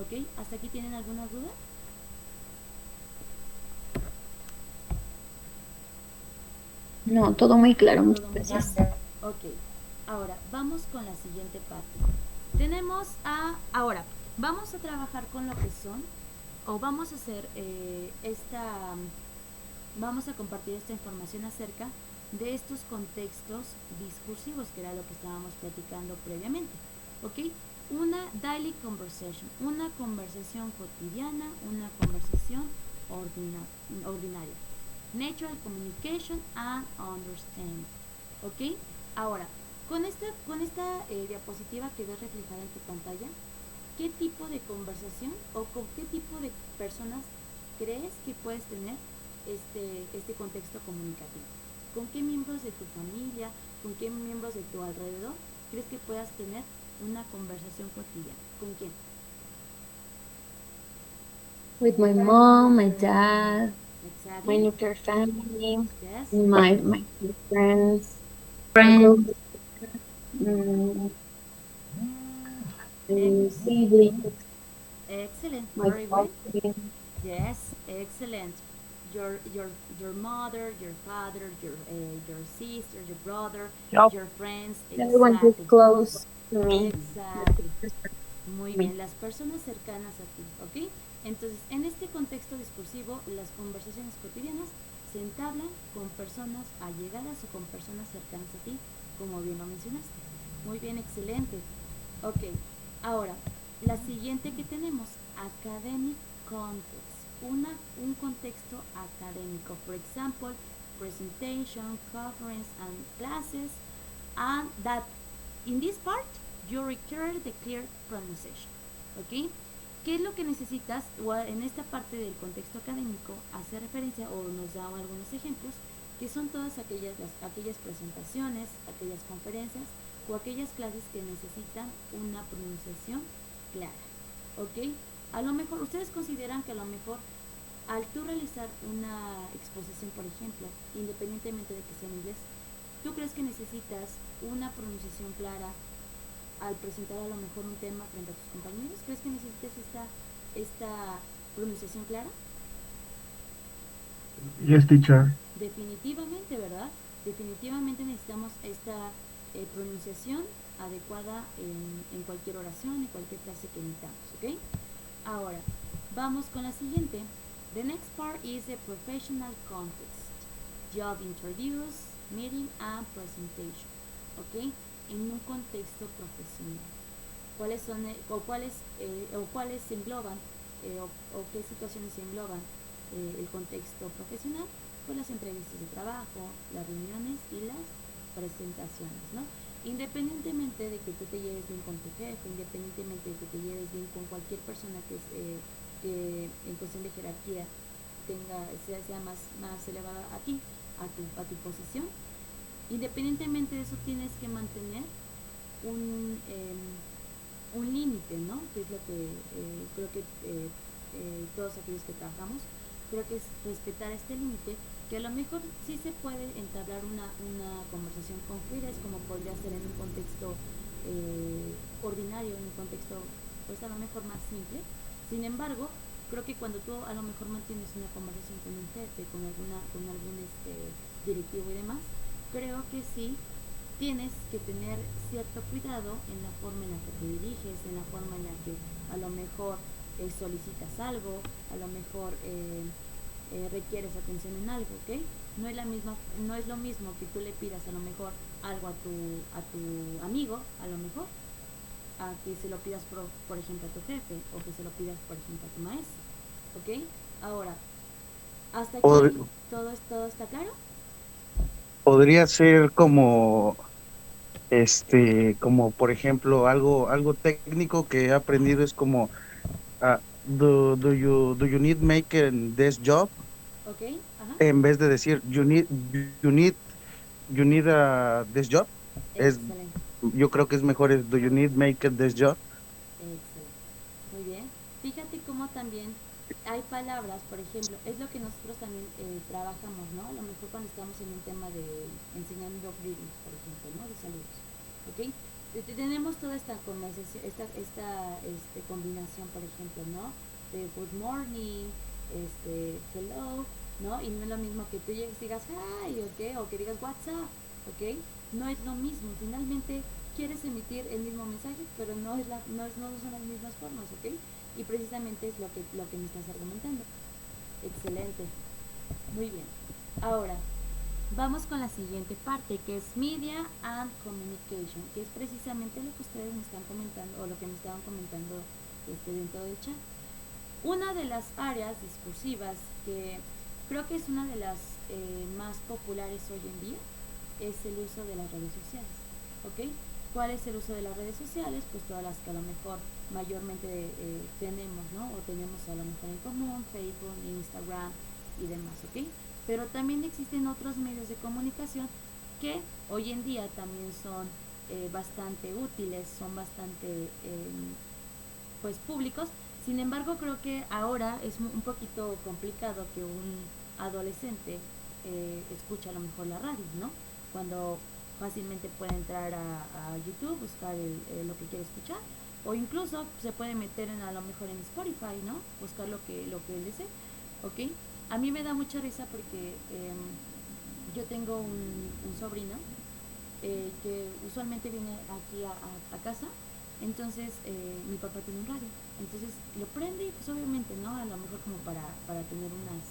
¿ok? ¿Hasta aquí tienen alguna duda? No, todo muy claro, muchas gracias. Ok, ahora vamos con la siguiente parte. Ahora, vamos a trabajar con lo que son, o vamos a hacer vamos a compartir esta información acerca de estos contextos discursivos, que era lo que estábamos platicando previamente, ¿ok? Una daily conversation, una conversación cotidiana, una conversación ordinaria. Natural communication and understanding, ¿ok? Ahora, con esta diapositiva que ves reflejada en tu pantalla, ¿qué tipo de conversación o con qué tipo de personas crees que puedes tener este contexto comunicativo? ¿Con qué miembros de tu familia, con qué miembros de tu alrededor crees que puedas tener una conversación cotidiana? ¿Con quién? With my mom, my dad, Exactly. my nuclear family, Yes. my friends, Friends. siblings, Excellent. my Very good. cousins. Yes, excellent. your mother, your father, your sister, your brother, Yo. your friends. Everyone who's Exactly. close to me. Exactly. Muy bien, las personas cercanas a ti, ¿ok? Entonces, en este contexto discursivo, las conversaciones cotidianas se entablan con personas allegadas o con personas cercanas a ti, como bien lo mencionaste. Muy bien, excelente. Ok, ahora, la siguiente que tenemos, academic context. Un contexto académico. For example, presentation, conference, and classes, and that in this part you require the clear pronunciation. ¿Ok? ¿Qué es lo que necesitas? En esta parte del contexto académico hace referencia o nos da algunos ejemplos, que son todas aquellas presentaciones, aquellas conferencias o aquellas clases que necesitan una pronunciación clara. ¿Ok? A lo mejor, ustedes consideran que a lo mejor al tú realizar una exposición, por ejemplo, independientemente de que sea en inglés, ¿tú crees que necesitas una pronunciación clara al presentar a lo mejor un tema frente a tus compañeros? ¿Crees que necesitas esta pronunciación clara? Yes, teacher. Definitivamente, ¿verdad? Definitivamente necesitamos esta pronunciación adecuada en cualquier oración, en cualquier frase que emitamos, ¿ok? Ahora, vamos con la siguiente. The next part is the professional context. Job interviews, meeting and presentation, ¿ok? En un contexto profesional. ¿Cuáles son cuáles se engloban o qué situaciones se engloban el contexto profesional? Pues las entrevistas de trabajo, las reuniones y las presentaciones, ¿no? Independientemente de que tú te lleves bien con tu jefe, independientemente de que te lleves bien con cualquier persona que en cuestión de jerarquía sea más elevada a ti, a tu posición, independientemente de eso tienes que mantener un límite, ¿no? Que es lo que creo que todos aquellos que trabajamos, creo que es respetar este límite, que a lo mejor sí se puede entablar una conversación con fluidez, como podría ser en un contexto ordinario, en un contexto pues a lo mejor más simple. Sin embargo, creo que cuando tú a lo mejor mantienes una conversación con un jefe, con algún directivo y demás, creo que sí tienes que tener cierto cuidado en la forma en la que te diriges, en la forma en la que a lo mejor solicitas algo, a lo mejor requieres atención en algo, ¿ok? No es lo mismo que tú le pidas a lo mejor algo a tu amigo, a lo mejor, a que se lo pidas por ejemplo a tu jefe, o que se lo pidas por ejemplo a tu maestro, ¿ok? Ahora, hasta aquí todo está claro. Podría ser como como por ejemplo algo técnico que he aprendido es como do you need making this job, Ok, ajá. en vez de decir you need this job, es Excelente. yo creo que es mejor do you need making this job. Excelente. Muy bien. Fíjate cómo también hay palabras, por ejemplo, es lo que nosotros también trabajamos, ¿no? A lo mejor cuando estamos en un tema de enseñando reading, por ejemplo, ¿no? De saludos, ¿ok? Tenemos toda esta conversación, esta combinación, por ejemplo, ¿no? De good morning, hello, ¿no? Y no es lo mismo que tú llegues y digas hi, ¿ok? O que digas what's up, ¿ok? No es lo mismo. Finalmente quieres emitir el mismo mensaje, pero no son las mismas formas, ¿ok? Y precisamente es lo que me estás argumentando. Excelente. Muy bien. Ahora, vamos con la siguiente parte, que es Media and Communication, que es precisamente lo que ustedes me están comentando, o lo que me estaban comentando dentro del chat. Una de las áreas discursivas que creo que es una de las más populares hoy en día es el uso de las redes sociales, ¿ok? ¿Cuál es el uso de las redes sociales? Pues todas las que a lo mejor mayormente tenemos, ¿no? O tenemos a lo mejor en común, Facebook, Instagram y demás, ¿ok? Pero también existen otros medios de comunicación que hoy en día también son bastante útiles, son bastante pues públicos. Sin embargo, creo que ahora es un poquito complicado que un adolescente escuche a lo mejor la radio, ¿no? Cuando fácilmente puede entrar a YouTube, buscar lo que quiere escuchar, o incluso se puede meter a lo mejor en Spotify, ¿no? Buscar lo que él desee, ¿ok? a mí me da mucha risa porque yo tengo un sobrino que usualmente viene aquí a casa. Entonces mi papá tiene un radio, entonces lo prende y pues obviamente, ¿no? A lo mejor como para tener unas,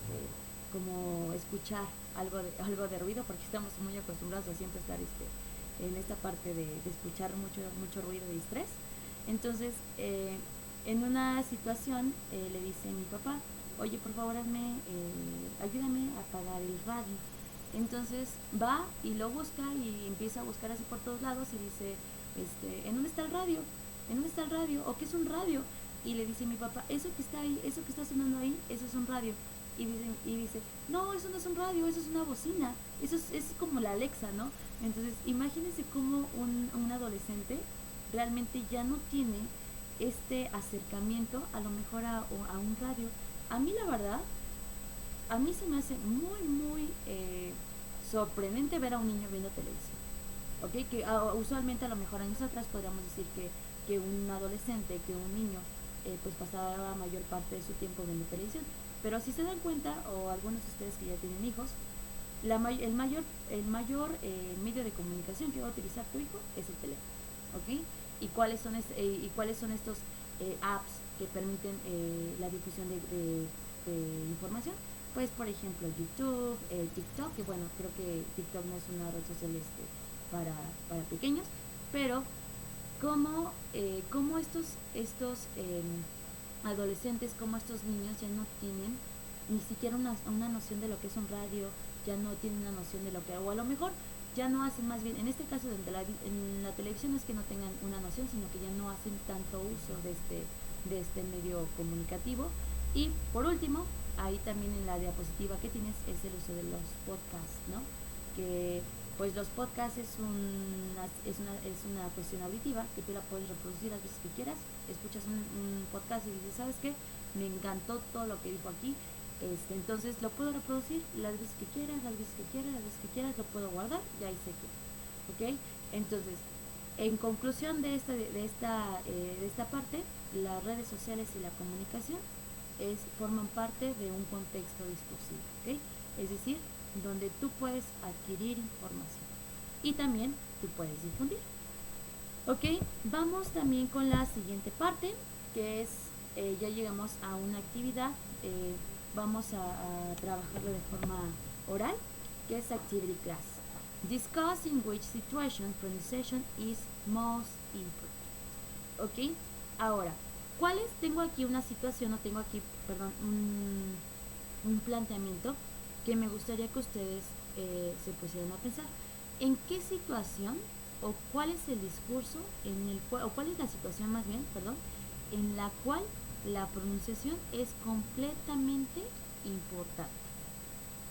como escuchar algo de ruido, porque estamos muy acostumbrados a siempre estar en esta parte de escuchar mucho ruido y estrés. Entonces en una situación le dice mi papá, oye, por favor ayúdame a apagar el radio. Entonces va y lo busca y empieza a buscar así por todos lados y dice, ¿en dónde está el radio? ¿En dónde está el radio? ¿O qué es un radio? Y le dice mi papá, eso que está ahí, eso que está sonando ahí, eso es un radio. Y dice, no, eso no es un radio, eso es una bocina, eso es como la Alexa, ¿no? Entonces imagínense cómo un adolescente realmente ya no tiene este acercamiento a lo mejor a un radio. A mí la verdad, a mí se me hace muy sorprendente ver a un niño viendo televisión, ¿ok? Que usualmente a lo mejor años atrás podríamos decir que un adolescente, que un niño pues pasaba la mayor parte de su tiempo viendo televisión, pero si se dan cuenta, o algunos de ustedes que ya tienen hijos, el mayor medio de comunicación que va a utilizar tu hijo es el teléfono, ¿ok? ¿Y cuáles son estos apps que permiten la difusión de información? Pues por ejemplo YouTube, TikTok, que bueno, creo que TikTok no es una red social para pequeños, pero como estos adolescentes, como estos niños ya no tienen ni siquiera una noción de lo que es un radio, ya no tienen una noción de lo que, o a lo mejor ya no hacen, más bien en este caso en la televisión es que no tengan una noción, sino que ya no hacen tanto uso de este medio comunicativo. Y por último, ahí también en la diapositiva que tienes es el uso de los podcasts, ¿no? Que pues los podcasts es una cuestión auditiva que tú la puedes reproducir las veces que quieras. Escuchas un podcast y dices, ¿sabes qué? Me encantó todo lo que dijo aquí, entonces lo puedo reproducir las veces que quieras, lo puedo guardar y ahí se queda, ¿ok? Entonces, en conclusión de esta parte, las redes sociales y la comunicación forman parte de un contexto discursivo, ¿ok? Es decir, donde tú puedes adquirir información y también tú puedes difundir. Ok, vamos también con la siguiente parte, que es, ya llegamos a una actividad, vamos a trabajarlo de forma oral, que es Activity Class. Discuss in which situation pronunciation is most important. Ok, ahora, tengo aquí una situación, un planteamiento que me gustaría que ustedes se pusieran a pensar. ¿En qué situación o cuál es el discurso o cuál es la situación más bien, en la cual la pronunciación es completamente importante?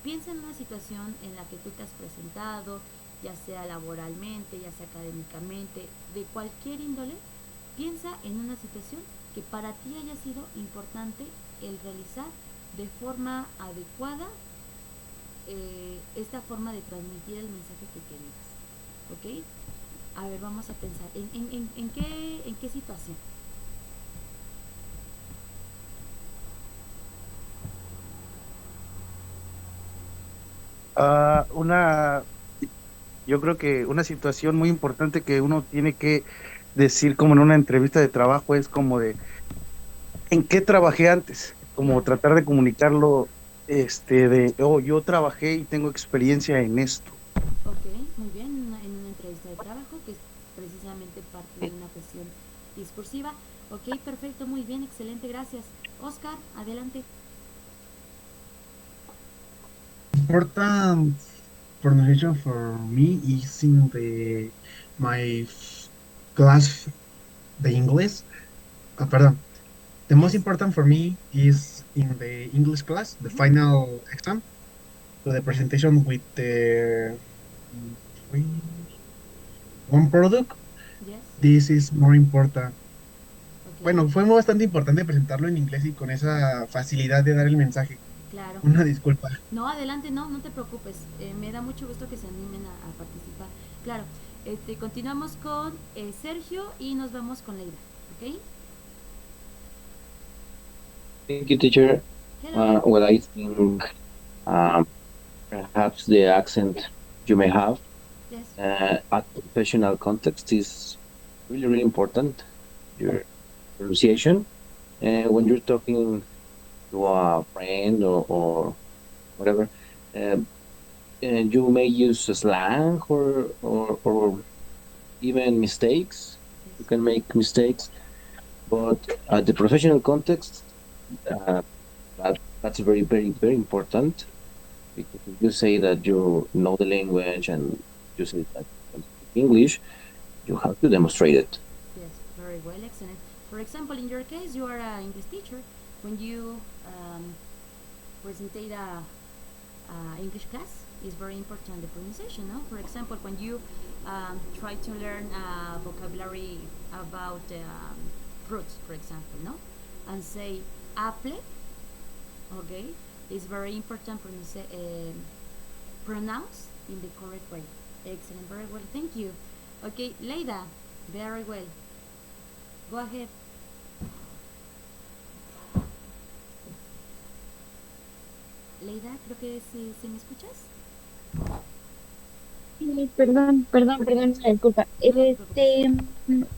Piensa en una situación en la que tú te has presentado, ya sea laboralmente, ya sea académicamente, de cualquier índole. Piensa en una situación que para ti haya sido importante el realizar de forma adecuada esta forma de transmitir el mensaje que querías, ¿ok? A ver, vamos a pensar, ¿en qué situación? Yo creo que una situación muy importante que uno tiene que decir como en una entrevista de trabajo es como de ¿en qué trabajé antes? Como tratar de comunicarlo, yo trabajé y tengo experiencia en esto. Ok, muy bien, en una entrevista de trabajo, que es precisamente parte de una cuestión discursiva. Ok, perfecto, muy bien, excelente, gracias. Oscar, adelante. Important pronunciation for me is in my class, the English. Pardon. The most important for me is in the English class, the final exam, so the presentation with the one product. Yes. This is more important. Okay. Bueno, fue bastante importante presentarlo en inglés y con esa facilidad de dar el mensaje. Claro. Una disculpa. No, adelante, no te preocupes. Me da mucho gusto que se animen a participar. Claro. Continuamos con Sergio y nos vamos con Leida, ¿ok? Thank you, teacher. Hello. Well, I think um, perhaps the accent you may have Yes. at professional context is really, really important. Your pronunciation. When you're talking to a friend or whatever, um, and you may use a slang or even mistakes. You can make mistakes, but at the professional context, uh, that's very, very, very important because if you say that you know the language and you say that you can speak English, you have to demonstrate it. Yes, very well, excellent. For example, in your case, you are an English teacher. When you presentate a English class, it's very important the pronunciation. No, for example, when you try to learn vocabulary about fruits, for example, no, and say apple, okay, it's very important pronounce in the correct way. Excellent, very well, thank you. Okay, Leida, very well. Go ahead. Leida, creo que si me escuchas. Sí, perdón, una disculpa. No te preocupes.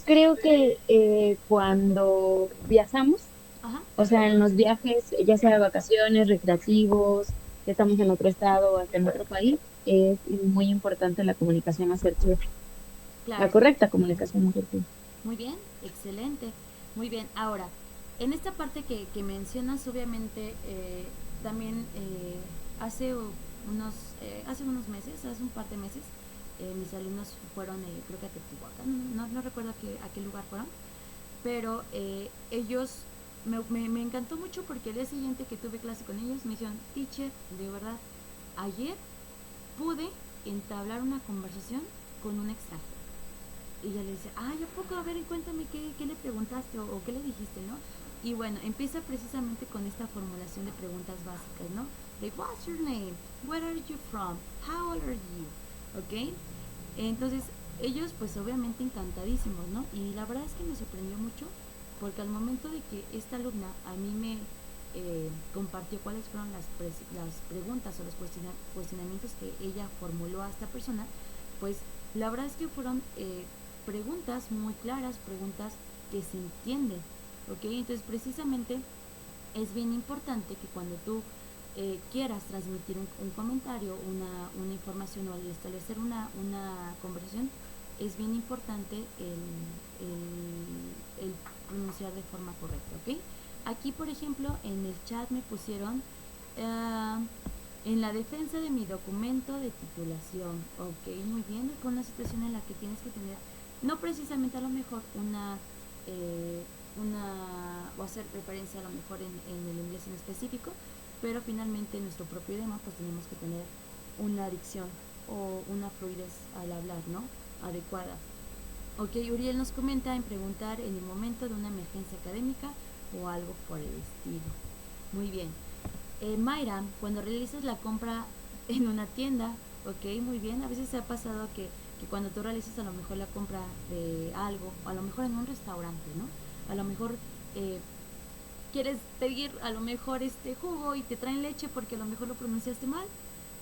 Creo que cuando viajamos, Ajá. o sea, en los viajes, ya sea de vacaciones, recreativos, que estamos en otro estado o hasta en otro país, es muy importante la comunicación asertiva, la Claro. correcta comunicación asertiva. Muy bien, excelente. Muy bien, ahora, en esta parte que mencionas, obviamente, también hace unos meses, hace un par de meses, mis alumnos fueron, creo que a Teotihuacán, no recuerdo a qué lugar fueron, pero ellos, me encantó mucho porque el día siguiente que tuve clase con ellos, me dijeron, teacher, de verdad, ayer pude entablar una conversación con un extranjero. Y ella le dice, ay, ¿a poco? A ver, cuéntame qué le preguntaste o qué le dijiste, ¿no? Y bueno, empieza precisamente con esta formulación de preguntas básicas, ¿no? De, what's your name? Where are you from? How old are you? ¿Ok? Entonces, ellos pues obviamente encantadísimos, ¿no? Y la verdad es que me sorprendió mucho porque al momento de que esta alumna a mí me compartió cuáles fueron las preguntas o los cuestionamientos que ella formuló a esta persona, pues la verdad es que fueron preguntas muy claras, preguntas que se entienden, ¿ok? Entonces precisamente es bien importante que cuando tú quieras transmitir un comentario, una información o al establecer una conversación, es bien importante el pronunciar de forma correcta, ¿ok? Aquí, por ejemplo, en el chat me pusieron en la defensa de mi documento de titulación, ok, muy bien, es una situación en la que tienes que tener, no precisamente a lo mejor o hacer referencia a lo mejor en el inglés en específico, pero finalmente en nuestro propio idioma pues tenemos que tener una dicción o una fluidez al hablar, ¿no? Adecuada. Ok, Uriel nos comenta en preguntar en el momento de una emergencia académica o algo por el estilo. Muy bien. Mayra, cuando realizas la compra en una tienda, ok, muy bien, a veces se ha pasado que cuando tú realizas a lo mejor la compra de algo, o a lo mejor en un restaurante, ¿no? A lo mejor quieres pedir a lo mejor este jugo y te traen leche porque a lo mejor lo pronunciaste mal,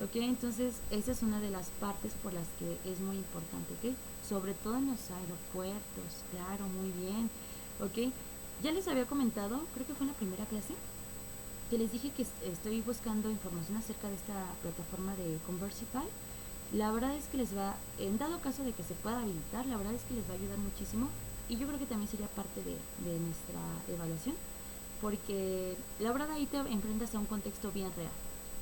ok, entonces esa es una de las partes por las que es muy importante, ok, sobre todo en los aeropuertos, claro, muy bien, ok, ya les había comentado, creo que fue en la primera clase, que les dije que estoy buscando información acerca de esta plataforma de Conversify. La verdad es que les va, en dado caso de que se pueda habilitar, la verdad es que les va a ayudar muchísimo y yo creo que también sería parte de nuestra evaluación, porque la verdad ahí te enfrentas a un contexto bien real.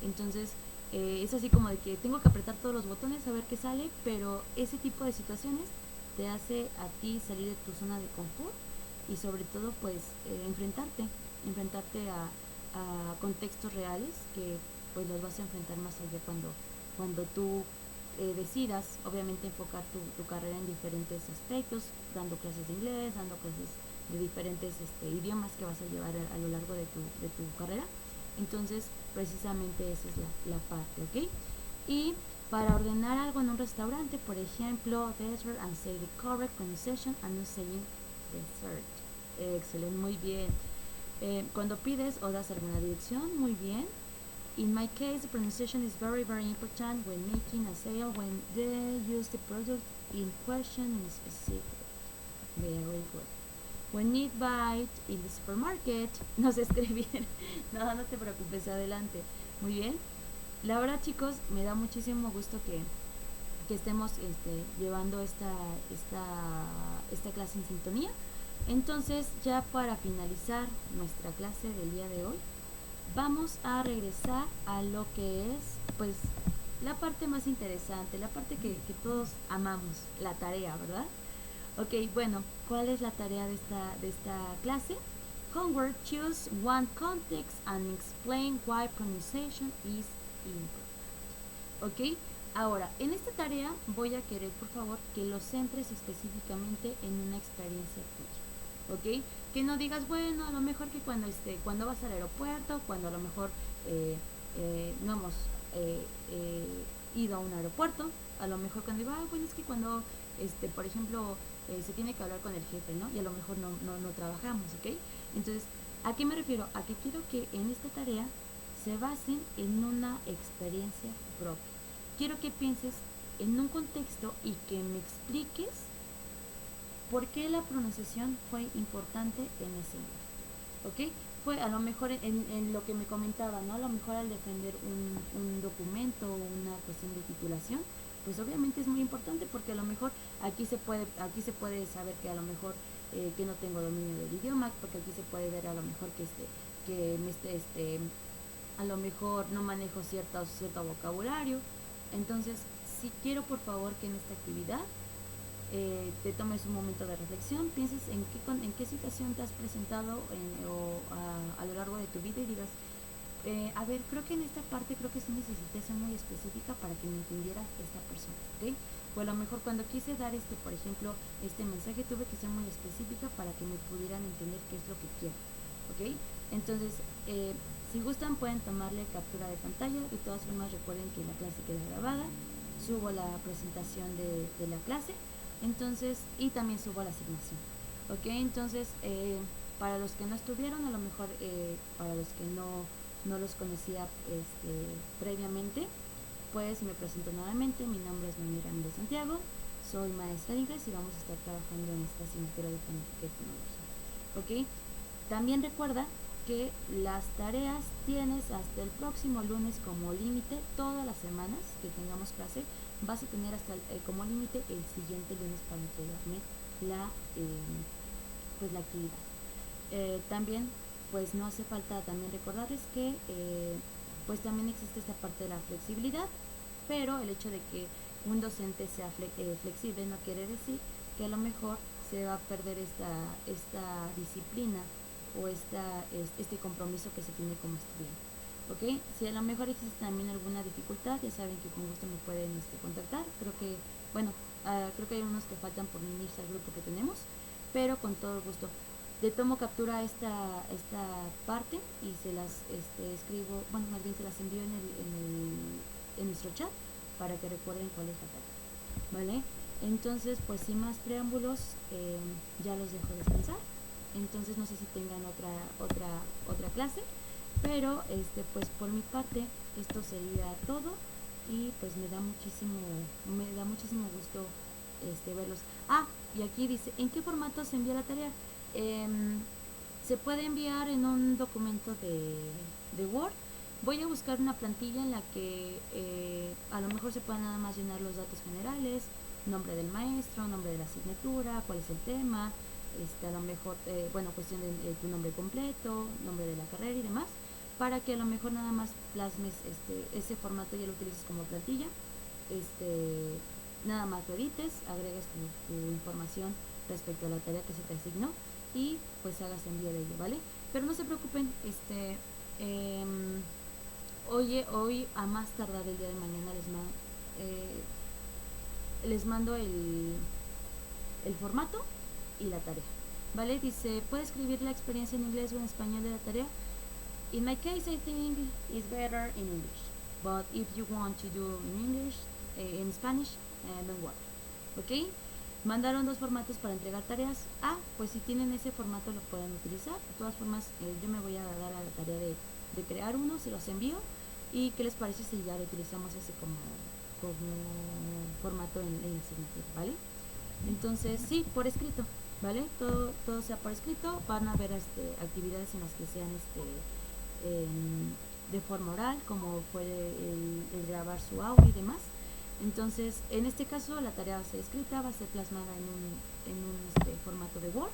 Entonces es así como de que tengo que apretar todos los botones a ver qué sale, pero ese tipo de situaciones te hace a ti salir de tu zona de confort y sobre todo pues enfrentarte a contextos reales que pues los vas a enfrentar más allá cuando tú decidas obviamente enfocar tu carrera en diferentes aspectos, dando clases de inglés, dando clases de diferentes idiomas que vas a llevar a lo largo de tu carrera. Entonces precisamente esa es la parte, ¿ok? Y para ordenar algo en un restaurante, por ejemplo, dessert and say the correct pronunciation and not saying dessert. Excelente, muy bien. Cuando pides o das alguna dirección, muy bien. In my case, the pronunciation is very, very important when making a sale, when they use the product in question in specific. Very good. When need buy in the supermarket, no se escribe bien. No, no te preocupes, adelante. Muy bien. La verdad, chicos, me da muchísimo gusto que estemos llevando esta clase en sintonía. Entonces, ya para finalizar nuestra clase del día de hoy, vamos a regresar a lo que es, pues, la parte más interesante, la parte que todos amamos, la tarea, ¿verdad? Ok, bueno, ¿cuál es la tarea de esta clase? Homework, choose one context and explain why pronunciation is important. Ok, ahora, en esta tarea voy a querer, por favor, que lo centres específicamente en una experiencia tuya. ¿Ok? Que no digas, bueno, a lo mejor que cuando vas al aeropuerto, cuando a lo mejor no hemos ido a un aeropuerto, a lo mejor cuando digo, bueno, es que cuando, por ejemplo, se tiene que hablar con el jefe, ¿no? Y a lo mejor no trabajamos, ¿ok? Entonces, ¿a qué me refiero? A que quiero que en esta tarea se basen en una experiencia propia. Quiero que pienses en un contexto y que me expliques por qué la pronunciación fue importante en ese momento, ¿ok? Fue a lo mejor en lo que me comentaba, ¿no? A lo mejor al defender un documento o una cuestión de titulación, pues obviamente es muy importante porque a lo mejor aquí se puede saber que a lo mejor que no tengo dominio del idioma, porque aquí se puede ver a lo mejor a lo mejor no manejo cierto vocabulario. Entonces, si quiero por favor que en esta actividad te tomes un momento de reflexión, pienses en qué situación te has presentado a lo largo de tu vida y digas, a ver, creo que en esta parte sí necesité ser muy específica para que me entendiera esta persona, ¿ok? O a lo mejor cuando quise dar por ejemplo, este mensaje tuve que ser muy específica para que me pudieran entender qué es lo que quiero, ¿ok? Entonces, si gustan pueden tomarle captura de pantalla. De todas formas recuerden que la clase queda grabada, subo la presentación de la clase, entonces, y también subo la asignación, ¿ok? Entonces, para los que no estuvieron, a lo mejor para los que no los conocía previamente, pues me presento nuevamente. Mi nombre es Noemí Ramírez Santiago, soy maestra de inglés y vamos a estar trabajando en esta asignatura de tecnología, ¿ok? También recuerda que las tareas tienes hasta el próximo lunes como límite. Todas las semanas que tengamos clase vas a tener hasta como límite el siguiente lunes para entregarme la actividad. También pues no hace falta también recordarles que pues también existe esta parte de la flexibilidad, pero el hecho de que un docente sea flexible no quiere decir que a lo mejor se va a perder esta disciplina o este compromiso que se tiene como estudiante, ¿ok? Si a lo mejor existe también alguna dificultad, ya saben que con gusto me pueden contactar. Creo que hay unos que faltan por unirse al grupo que tenemos, pero con todo gusto. Le tomo captura a esta parte y se las escribo, bueno, más bien se las envío en nuestro chat para que recuerden cuál es la tarea, ¿vale? Entonces, pues sin más preámbulos, ya los dejo descansar. Entonces no sé si tengan otra clase, pero pues por mi parte esto sería todo y pues me da muchísimo gusto verlos. Y aquí dice, ¿en qué formato se envía la tarea? Se puede enviar en un documento de Word. Voy a buscar una plantilla en la que a lo mejor se puedan nada más llenar los datos generales, nombre del maestro, nombre de la asignatura, cuál es el tema, a lo mejor, cuestión de tu nombre completo, nombre de la carrera y demás, para que a lo mejor nada más plasmes ese formato y lo utilices como plantilla, nada más lo edites, agregues tu información respecto a la tarea que se te asignó y pues hagas envío de ello, ¿vale? Pero no se preocupen, hoy a más tardar el día de mañana les mando el formato y la tarea, ¿vale? Dice, ¿puede escribir la experiencia en inglés o en español de la tarea? In my case, I think it's better in English, but if you want to do in English, in Spanish, don't worry, ¿ok? Mandaron 2 formatos para entregar tareas. Pues si tienen ese formato lo pueden utilizar. De todas formas, yo me voy a dar a la tarea de crear uno, se los envío. ¿Y qué les parece si ya lo utilizamos ese como formato en la asignatura, ¿vale? Entonces, sí, por escrito, ¿vale? Todo sea por escrito. Van a haber actividades en las que sean de forma oral, como fue el grabar su audio y demás. Entonces, en este caso, la tarea va a ser escrita, va a ser plasmada en un formato de Word,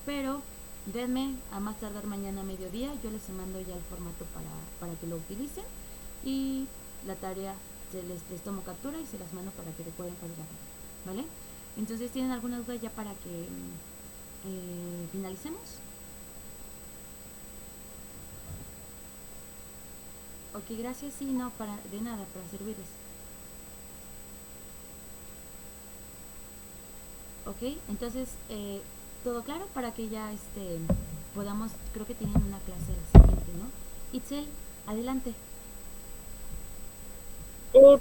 pero denme a más tardar mañana a mediodía, yo les mando ya el formato para que lo utilicen, y la tarea les tomo captura y se las mando para que recuerden cuál es la tarea, ¿vale? Entonces, ¿tienen alguna duda ya para que finalicemos? Ok, gracias. Sí, no, de nada, para servirles. Ok, entonces, todo claro para que ya podamos, creo que tienen una clase la siguiente, ¿no? Itzel, adelante.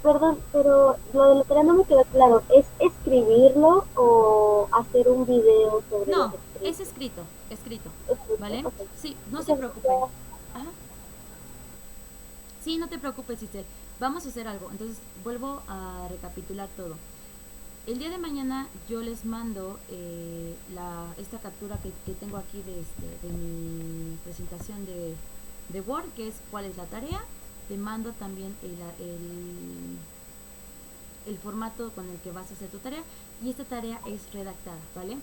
Perdón, pero lo de la tarea no me quedó claro. ¿Es escribirlo o hacer un video sobre lo No, que es escrito, ¿vale? Okay. Sí, no se preocupen. Ajá. Sí, no te preocupes, Itzel. Vamos a hacer algo. Entonces, vuelvo a recapitular todo. El día de mañana yo les mando esta captura que tengo aquí de mi presentación de Word, que es cuál es la tarea. Te mando también el formato con el que vas a hacer tu tarea, y esta tarea es redactada, ¿vale?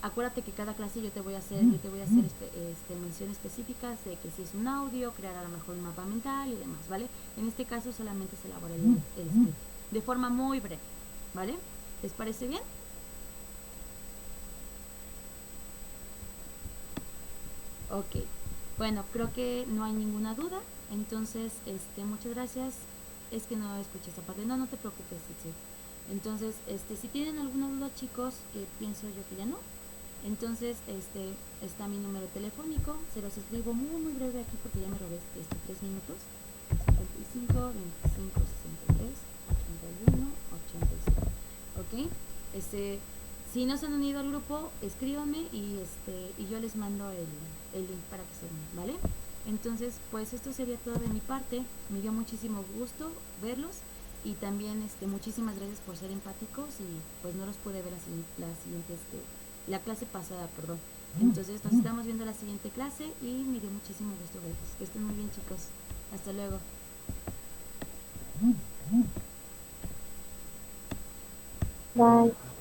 Acuérdate que cada clase yo te voy a hacer mención específicas de que si es un audio, crear a lo mejor un mapa mental y demás, ¿vale? En este caso solamente se elabora el script de forma muy breve, ¿vale? ¿Les parece bien? Ok, bueno, creo que no hay ninguna duda. Entonces, muchas gracias. Es que no escuché esta parte. No te preocupes, Itzel. Entonces, si tienen alguna duda, chicos, que pienso yo que ya no. Entonces, está mi número telefónico. Se los escribo muy, muy breve aquí porque ya me robé 3 minutos. 55 25 63 81 85. ¿Ok? Si no se han unido al grupo, escríbanme y yo les mando el link para que se unan, ¿vale? Entonces, pues esto sería todo de mi parte. Me dio muchísimo gusto verlos, y también muchísimas gracias por ser empáticos, y pues no los pude ver la clase pasada, perdón. Entonces nos estamos viendo la siguiente clase y me dio muchísimo gusto verlos. Que estén muy bien, chicos. Hasta luego. Bye.